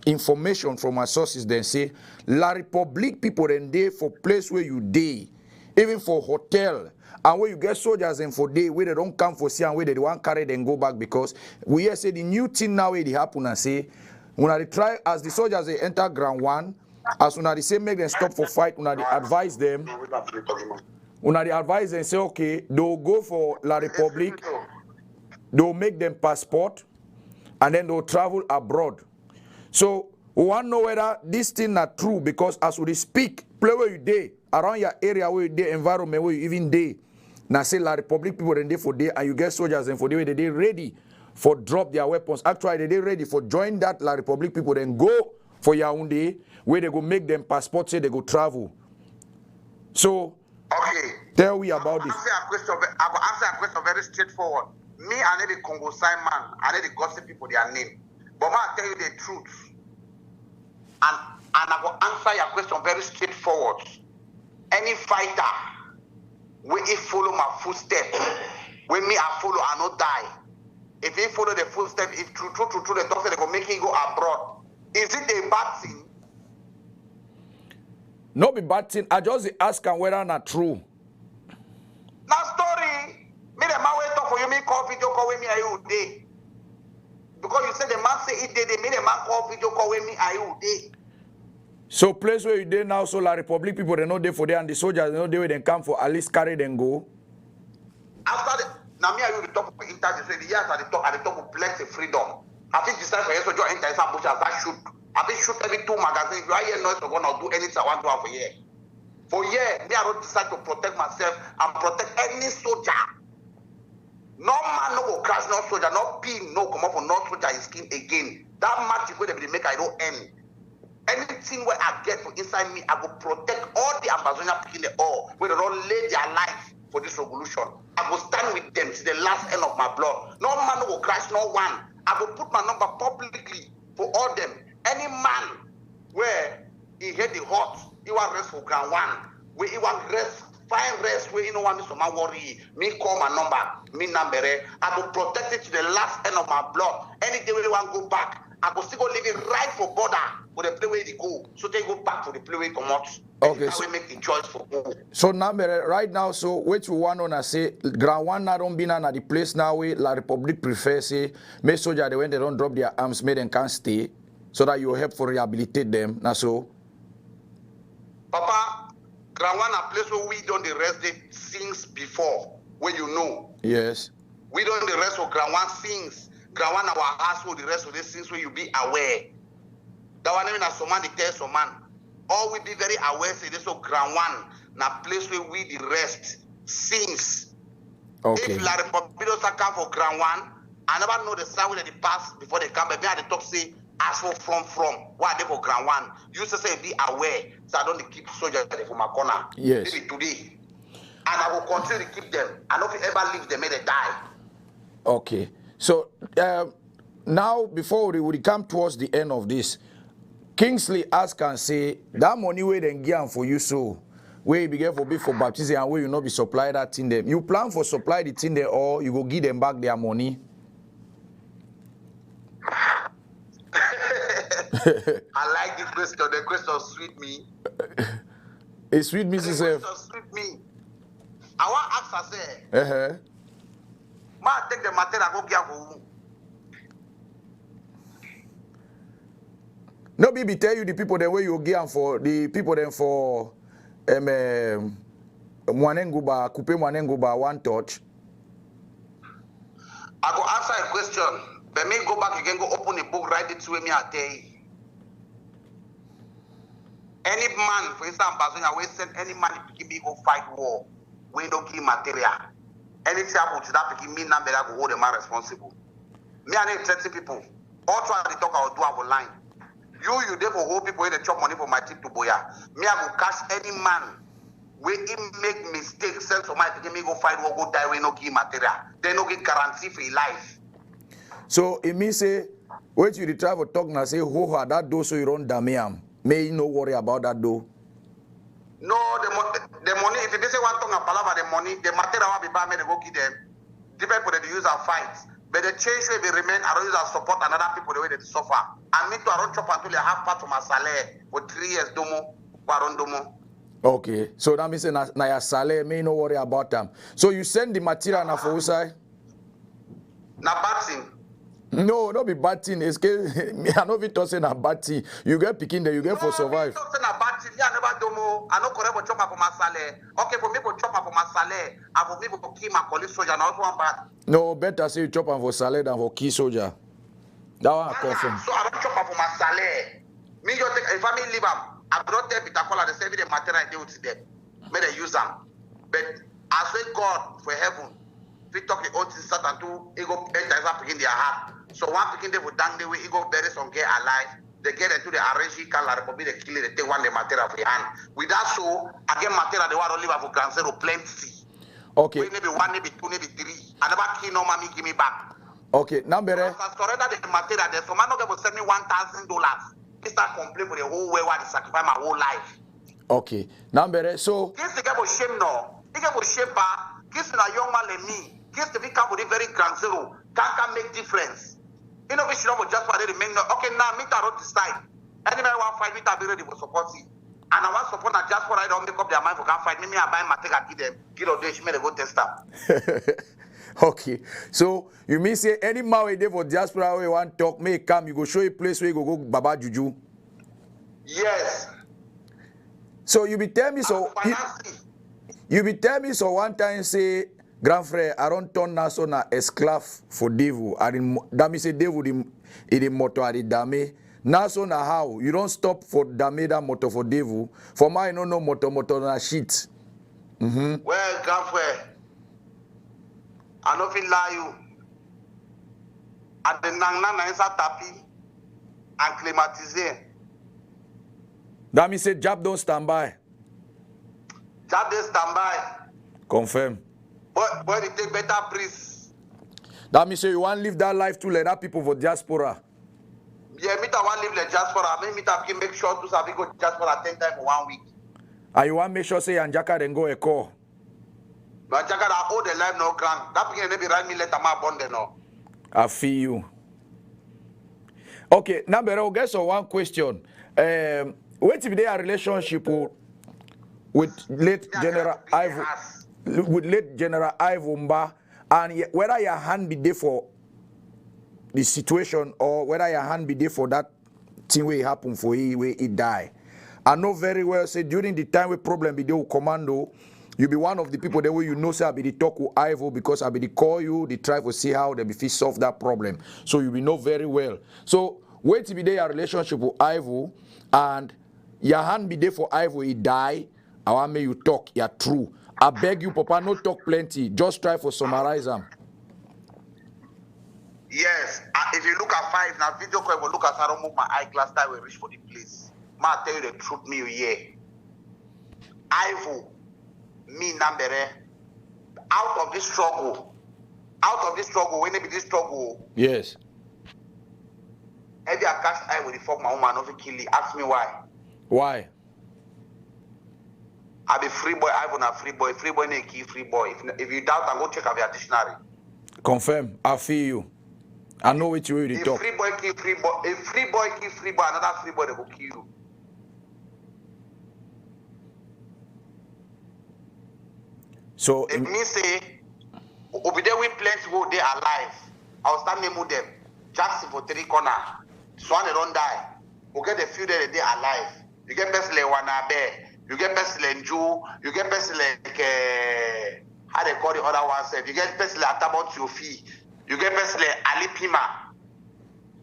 information from my sources then say La Republique people then there for place where you day, even for hotel and where you get soldiers and for day where they don't come for see and where they want carry then go back because we hear say the new thing now where they happen and say when they try as the soldiers they enter ground 1 as when they say make them stop for fight when they advise them say okay they'll go for La Republique, they'll make them passport and then they'll travel abroad. So we want to know whether this thing not true because as we speak, play where you day, around your area where you day, environment where you even day. Now say La Republique people in there for day and you get soldiers and for day they ready for drop their weapons. Actually they ready for join that La Republique people then go for Yaoundé where they go make them passport say they go travel. So okay. Tell we about this. I will answer a question very straightforward. Me, I need the Congo sign man. I need the gossip people their name. But I'll tell you the truth. And I will answer your question very straightforward. Any fighter, when he follow my footsteps, when me I follow, I not die. If he follow the footsteps, if true, the doctor they go make him go abroad. Is it a bad thing? No be bad thing. I just ask him whether not true. Now story. Me the man wait for you, me call video call with me are you day. Because you said the man say it did, me the man call video call with me are you day. So place where you there now, so La Republique people they know there for there and the soldiers they know they where they come for at least carry them go. After the now me are you the top of interview say the years at the top of plenty freedom. I think decide for you so join enter some bushes that shoot. I think shoot every 2 magazines. If you are here noise for gonna do anything I want to have for year. For year, me I don't decide to protect myself and protect any soldier. No man no go crash, no soldier, no pin, no come up for no soldier is skin again. That magic where they make I don't end. Anything where I get for inside me, I will protect all the Amazonian people in the all where they don't lay their life for this revolution. I will stand with them to the last end of my blood. No man no go crash, no one. I will put my number publicly for all them. Any man where he hit the hot, he want rest for ground 1. Where he want rest, find rest where he don't want me so my worry. Me call my number, me Nambere. I will protect it to the last end of my blood. Any day when they want to go back, I will still go live it right for border for the play where they go. So they go back for the play where they come out. Okay, so we make the choice for who. So Nambere, right now, so what you want to say, ground 1 now don't be now at the place now where La Republique prefer say, make soldier they when they don't drop their arms, make them can't stay, so that you help for rehabilitate them. Now so. Papa, ground 1 a place where we done the rest the things before, where you know. Yes. We done the rest of ground 1 things. Ground 1 our household, the rest of these things where you be aware. That one even as some man, they tell some man. All we be very aware say this of ground 1, na place where we the rest things. Okay. If La Republique doesn't come for ground 1, I never know the side where they pass before they come. But me, I talk say, as for from, why they for ground one. You used to say, be aware. So I don't keep soldiers for my corner. Yes. Maybe today. And I will continue to keep them. I don't ever leave them, may they die. Okay. So now, before we come towards the end of this, Kingsley ask and say, that money where they give for you so, where you begin for for baptism and where you not be supply that thing them. You plan for supply the thing there or you go give them back their money? I like the question. The question sweet me. It sweet me, sister. The question sweet me. I want to ask her, say, ma take the material go give for who? No, baby, tell you the people the way you give for the people then for Mwanenguba, Coupe Mwanenguba, one touch. I go answer a question. But me go back again, go open a book, write it to me, I tell you. Any man, for instance, Bazonia, we send any man to me go fight war. We don't give material. Anything happen to that, picking me Nambere, I go hold the man responsible. Me and 30 people. Also, I talk, I will do our line. You there for hold people in the chop money for my tip to Boya. Me, I go cash any man. We make mistakes, sell some money, me go fight war, go die, we no give material. They no get guarantee for your life. So it means say, wait you try to talk now say, who had that do so you don't damn him. May you no worry about that though. No, the money, if they say one tongue and palava, the money, the material will be bad, they go give them. Different people they use and fight. But the change will be remain, I don't use and support another people the way they suffer. And me too, I don't chop until I have part of my salary for 3 years, domo, baron domo. Okay, so that means na your salary, may no worry about them. So you send the material now for usai? Na bad thing. No, not be bad thing. It's me, I know if it's a bad thing. You get picking there, you get for survive. No, it's not bad thing. I never domo. I know correct for chop for my salary. Okay, for me for chop for my salary, and for me for kill my colleague soldier, not one bad. No, better say you chop for salary than for key soldier. That one I confirm. So I don't chop for my salary. Me just take, if I may leave them, I don't tell Peter Cola the same the material they with them. May they use them. But I swear God for heaven, we talk the old Satan to ego enter in their heart. So one picking them with dang the way ego bury some get alive. They get into the arrange can la republic they kill it, they take one the material for your hand. With that so again material they want to live for Grand Zero plenty. Okay. Maybe one, maybe two, maybe three. I never kill no mommy give me back. Okay, Nambere. I surrender the material there. So man no get for send me $1,000. He start complaining for the whole way why they sacrifice my whole life. Okay, Nambere. So this the get for shame no. He get for shame ba. This na young man like me. This the big come with very Grand Zero. Can't make difference. You know, we should not just for the remain. Okay, now me to decide. Any man want fight, me to be ready for support. And I want support not just for I don't make up their mind for can't fight. Me I buy my take and give them. Give them they may go test them. okay, so you mean say any man we dey for diaspora we want talk, may come, you go show a place where you go Baba Juju. Yes. So you be tell me so. You be tell me so one time say. Grand frère, I don't turn now so na esclave for devil. That means say devil the motor at the dame. Now so na how you don't stop for dame that motor for devil. For my I don't know motor na shit. Well, grand frère, I don't feel lie you. At the nang na inside tapi and climatiser. That means say job don't stand by. Job don't stand by. Confirm. But it take better priest. That means say you want to live that life to let that people for diaspora. Yeah, me want to live the diaspora. Me make sure to have go diaspora 10 times for 1 week. And you want to make sure say Anjaka then go a call. But Anjaka that hold the life no grant. That begin to write me letter my bond no. I feel you. Okay, Nambere, I'll get so one question. What if they are relationship with late General Ivo? With late General Ivumba, and whether your hand be there for the situation or whether your hand be there for that thing where it happen for he where he die. I know very well say during the time where problem be there with commando, you be one of the people that way you know say I be the talk with Ivo because I be the call you, they try to see how they be fit solve that problem. So you be know very well. So wait till be there your relationship with Ivo and your hand be there for Ivo, he die. I want me you talk, you're true. I beg you, Papa, no talk plenty. Just try for summarize them. Yes, if you look at 5 now, video call, will look at I don't move my eyeglass that will reach for the place. Ma tell you the truth, me yeah. Ivo, me Nambere, out of this struggle, when they be this struggle. Yes. Every I catch eye with the fuck my woman, not kill you. Ask me why. Why? I be free boy, Ivo na free boy na key free boy. If you doubt, I go check out your dictionary. Confirm. I feel you. I know what you really If talk. free boy kill free boy, if free boy kill free boy, another free boy they go kill you. So It means say, over there we plenty go they alive. I will start name them. Jackson for 3 corner. Swan they don't die. We get the few that they alive. You get best like Wanabe. You get best like Jew. You get best like how they call the other ones. You get best like Atabon Tiofi. You get best like Ali Pima.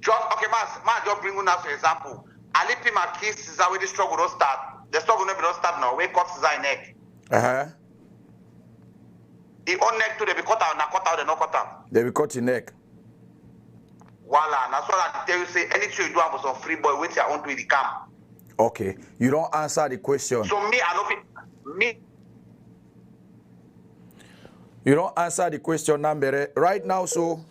Just okay, man, just bring you for example. Ali Pima kiss is how the struggle don't start. The struggle never don't start now. Wake up his neck. He on neck to the be cut out, not cut out, they not cut out. they will cut your neck. Voila, that's what I tell you. Say anything you do have some free boy, wait your own to the camp. Okay. You don't answer the question. So me, I know me. You don't answer the question, Nambere. Right now, so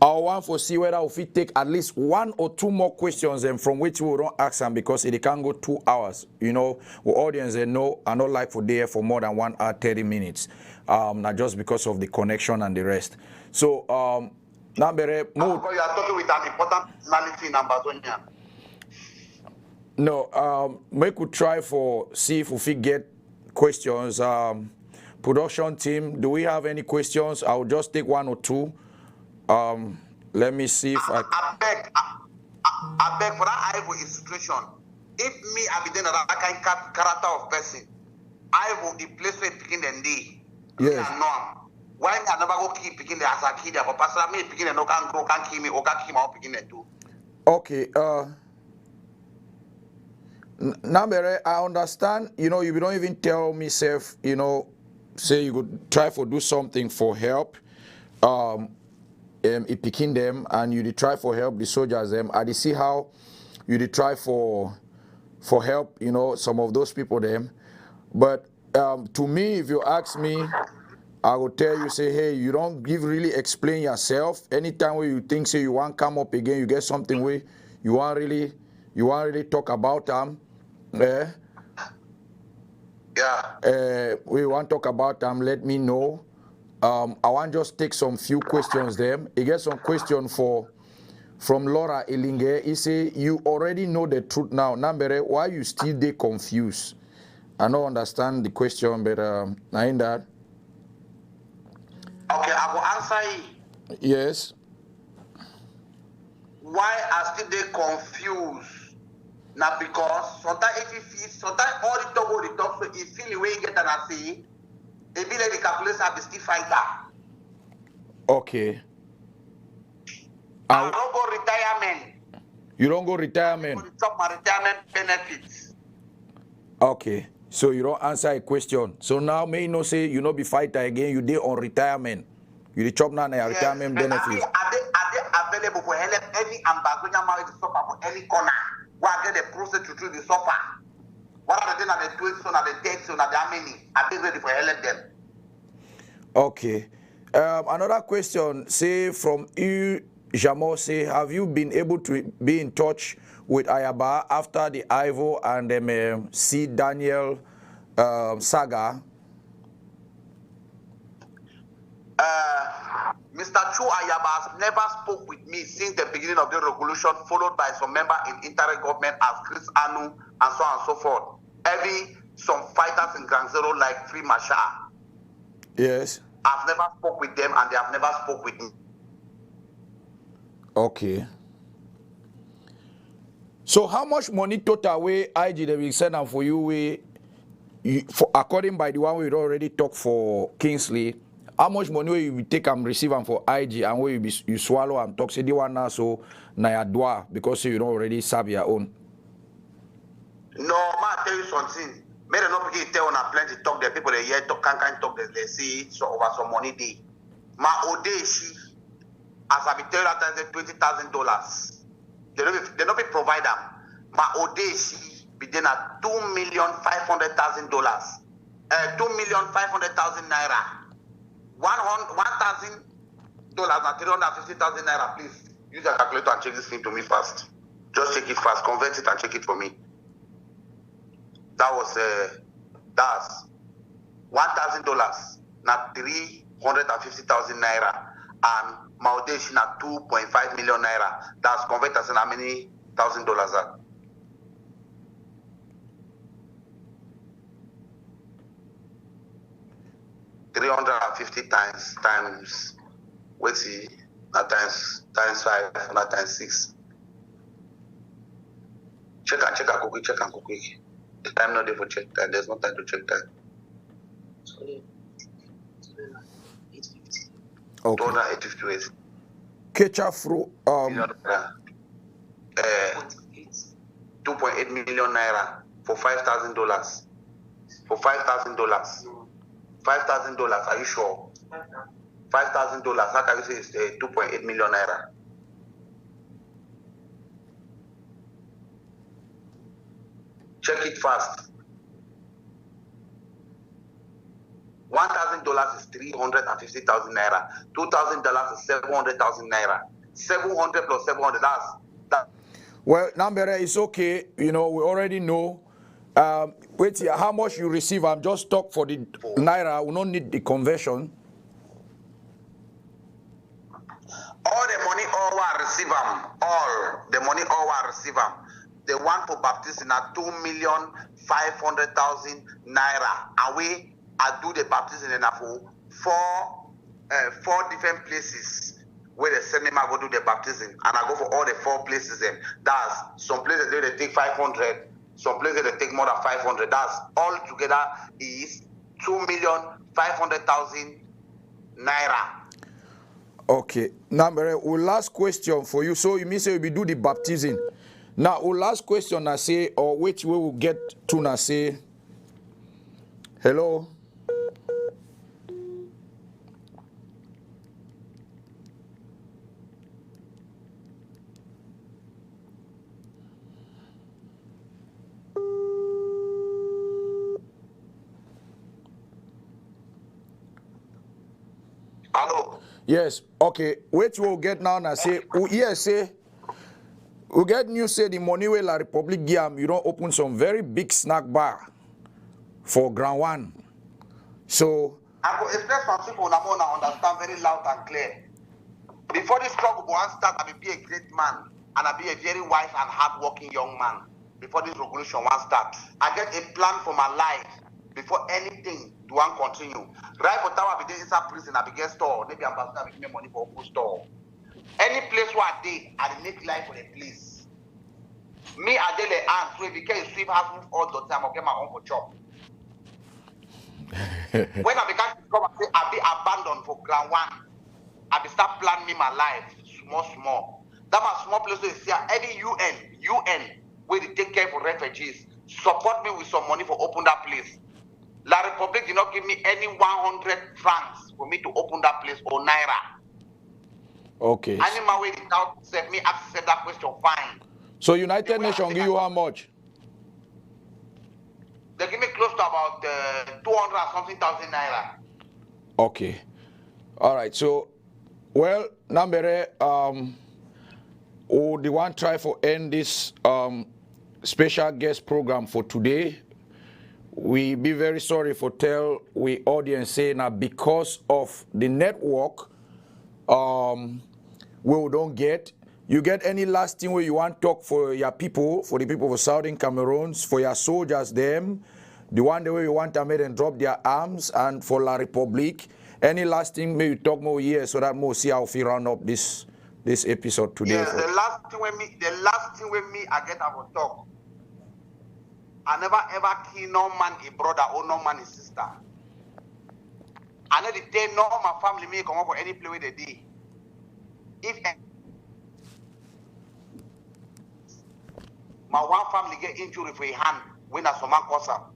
I want to see whether if we take at least 1 or 2 more questions and from which we don't ask them because it can go 2 hours. You know, the audience they know I not like for there for more than 1 hour 30 minutes. Not just because of the connection and the rest. So Nambere, You are talking with an important personality in Ambazonia. no, make we try for see if we get questions. Production team, do we have any questions? I'll just take 1 or 2. Let me see if I beg for that Ivo situation. If me, I be then that kind of character of person, Ivo the place where picking them day. Yes. I know. Why me I never go keep picking the as a kid? But pastor me picking them no can grow, can kill me, or can kill me out picking them too. Okay, Nambere, I understand, you know, you don't even tell me, self, you know, say you could try for do something for help, it picking them, and you try for help the soldiers them, I see how you try for help, you know, some of those people them, but to me, if you ask me, I will tell you, say, hey, you don't really explain yourself. Anytime where you think, say, you want to come up again, you get something where you want really talk about them. Yeah. We want to talk about them. Let me know. I want just take some few questions them. You get some question from Laura Elinge. He say, you already know the truth now. Nambere, why you still dey confused? I don't understand the question, but I ain't that. Okay, I will answer you. Yes. Why I still they confused? Now because sometimes if you feel, sometimes all the talk, so you feel the way you get an say, it be like the calculator be still fighter. Okay. I don't go retirement. You don't go retirement? I top my retirement benefits. Okay. So you don't answer a question. So now may you not say you not be fighter again, you dey on retirement. You dey chop now your retirement benefits. Are they available for help any Ambazonia marriage to suffer for any corner? Where I get the process to the suffer? What are the things that they do so that they take so that they are many? Are they ready for help them? Okay. Another question, say from you, Jamo, say, have you been able to be in touch with Ayaba after the Ivo and C. Daniel saga? Mr. Chu Ayaba has never spoke with me since the beginning of the revolution, followed by some member in interim government as Chris Anu and so on and so forth. Some fighters in Grand Zero like Free Masha. Yes. I've never spoke with them and they have never spoke with me. Okay. So how much money total way IG they will send them for you, according by the one we already talked for Kingsley, how much money will you take and receive them for IG and where you swallow and talk, say the one now so na ya dwa because you don't already serve your own? No, I tell you something. May they not begin tell on a plenty talk, the people they hear talk, can't talk, they see so over some money day. Ma Odeshi, as I be telling that time, $20,000. They don't be provide them. My Odeshi be then at $2,500,000. $2,500,000 naira. $1,000 and $350,000 naira. Please use your calculator and check this thing to me fast. Just check it fast, convert it and check it for me. That was that's $1,000. Not 350,000 naira, and Maudeshi na 2.5 million naira. That's converted as how many $1,000 are? $350 times. Wait see, not times 5, not times 6. Check and quick. The time not there for check time. There's no time to check time. Okay. 858. Kechafro, 2.8 million naira for $5,000. For $5,000. $5,000. Are you sure? $5,000. How can you say it's 2.8 million naira? Check it fast. $1,000 is 350,000 naira. $2,000 is 700,000 naira. 700 plus 700. That's. Well, Nambere, it's okay. You know, we already know. Wait here, how much you receive? I'm just talk for the naira. We don't need the conversion. All the money all I receive them. All the money all I receive them. The one for baptism at 2,500,000 naira. And I do the baptism in four different places where the send me I go do the baptism, and I go for all the 4 places. That's some places they take 500, some places they take more than 500. That's all together is 2,500,000 naira. Okay, Nambere, our last question for you. So you mean say we do the baptism. Now, our last question I say, or which way we'll get to now say, hello? Hello? Yes, okay. Which we'll get now and I say, we get news say the money where La Republic give you don't open some very big snack bar for ground 1. So I will explain some people now understand very loud and clear. Before this struggle will start, I will be a great man and I will be a very wise and hardworking young man. Before this revolution will start, I get a plan for my life before anything to one continue. Right for time I be inside prison, I be get store, maybe ambassador I be give me money for open store. Any place where I dey, I make life for the place. Me, I dey the ant, so if you can't sweep house move all the time, I'll get my own for chop. When I began to discover, I be abandoned for ground 1. I be start planning me my life, small. That my small place where you see any UN, where they take care for refugees, support me with some money for open that place. La Republic did not give me any 100 francs for me to open that place or naira. okay. Any my way without save me answer that question fine. So United Nations give you how much? They give me close to about 200 and something thousand naira. Okay. All right. So, well, Nambere, the one try for end this special guest program for today. We be very sorry for tell we audience say now because of the network we don't get. You get any last thing where you want to talk for your people, for the people of Southern Cameroon, for your soldiers them, the one the way you want to make them drop their arms, and for La Republique. Any last thing maybe talk more here so that more see how we round up this episode today. Yes, the last thing with me I get I will talk. I never ever kill no man a brother or no man a sister. I know the day no my family may come up for any play with the day. If my one family get injury for a hand when a someone cause up,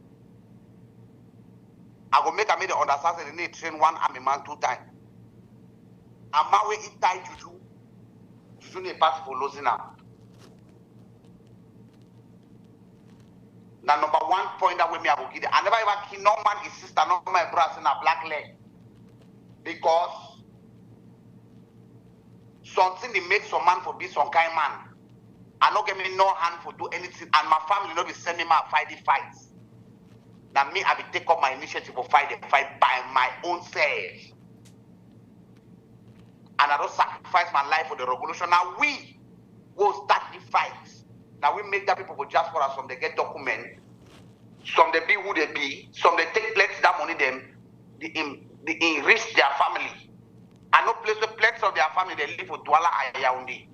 I go make the understand they need train one army man 2 times. And my way it tied juju Soon a pass for losing now. Now, number one point that we may have to give, I never ever kill no man, his sister, no my brother, in a black leg. Because something they make some man for be some kind man. I not get me no hand for do anything, and my family not be sending me a fight the fights. Now me, I will take up my initiative to fight the fight by my own self. And I don't sacrifice my life for the revolution. Now we will start the fights. Now we make that people go just for us, some they get document, some they be who they be, some they take pledge that money them, they enrich their family. And no place the pledge of their family they live for Douala Ayaoundi.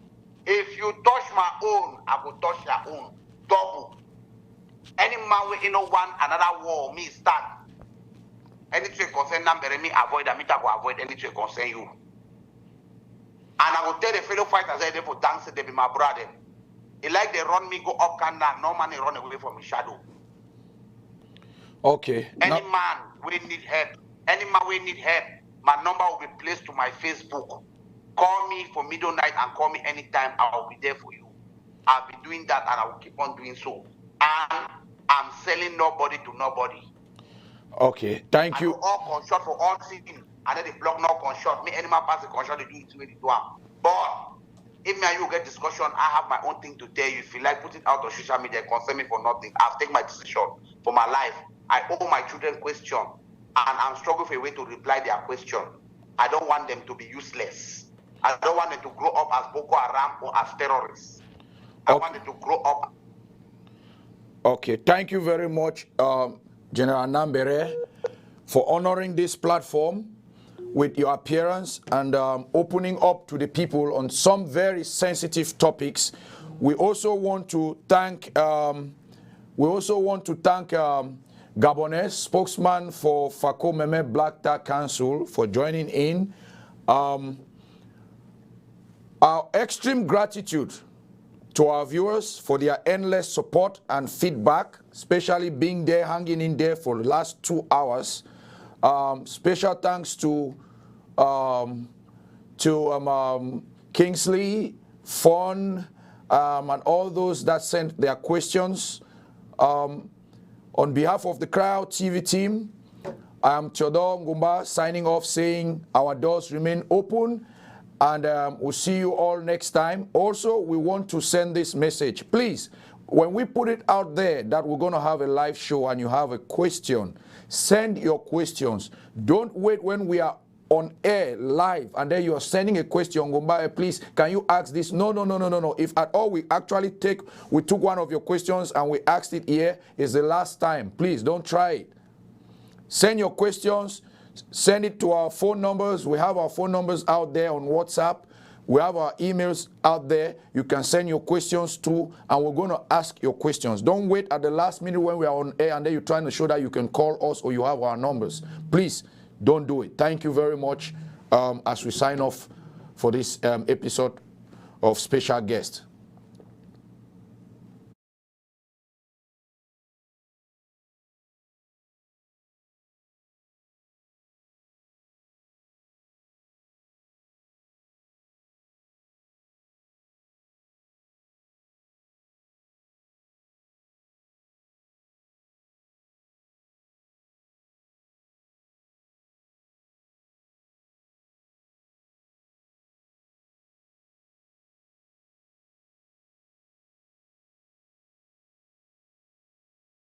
If you touch my own, I will touch your own. Double. Any man we no want another war, me start. Anything concern Nambere, me avoid that, me go avoid anything concern you. And I will tell the fellow fighters that they for dance, they be my brother. It like they run me, go up and down, no man they run away from my shadow. Okay. Any man we need help, any man we need help, my number will be placed to my Facebook. Call me for middle night and call me anytime. I will be there for you. I'll be doing that and I will keep on doing so. And I'm selling nobody to nobody. Okay, thank you. All consult for all things. And then the block no consult. Me any man pass the consult, they do it with the one. But if me and you get discussion, I have my own thing to tell you. If you like, put it out on social media, concern me for nothing. I've taken my decision for my life. I owe my children question. And I'm struggling for a way to reply their question. I don't want them to be useless. I don't want them to grow up as Boko Haram or as terrorists. I want them to grow up. Okay, thank you very much, General Nambere, for honoring this platform with your appearance and opening up to the people on some very sensitive topics. We also want to thank Gabonese spokesman for Fako Meme Black Tar Council for joining in. Our extreme gratitude to our viewers for their endless support and feedback, especially being there, hanging in there for the last 2 hours. Special thanks to Kingsley, Fawn, and all those that sent their questions. On behalf of the Crowd TV team, I am Theodore Ngumba signing off saying our doors remain open. And we'll see you all next time. Also, we want to send this message. Please, when we put it out there that we're going to have a live show and you have a question, send your questions. Don't wait when we are on air live and then you are sending a question. Ngumba, please, can you ask this? No. If at all we took one of your questions and we asked it here, it's the last time. Please, don't try it. Send your questions. Send it to our phone numbers. We have our phone numbers out there on WhatsApp. We have our emails out there. You can send your questions to, and we're going to ask your questions. Don't wait at the last minute when we are on air and then you're trying to show that you can call us or you have our numbers. Please, don't do it. Thank you very much as we sign off for this episode of Special Guest.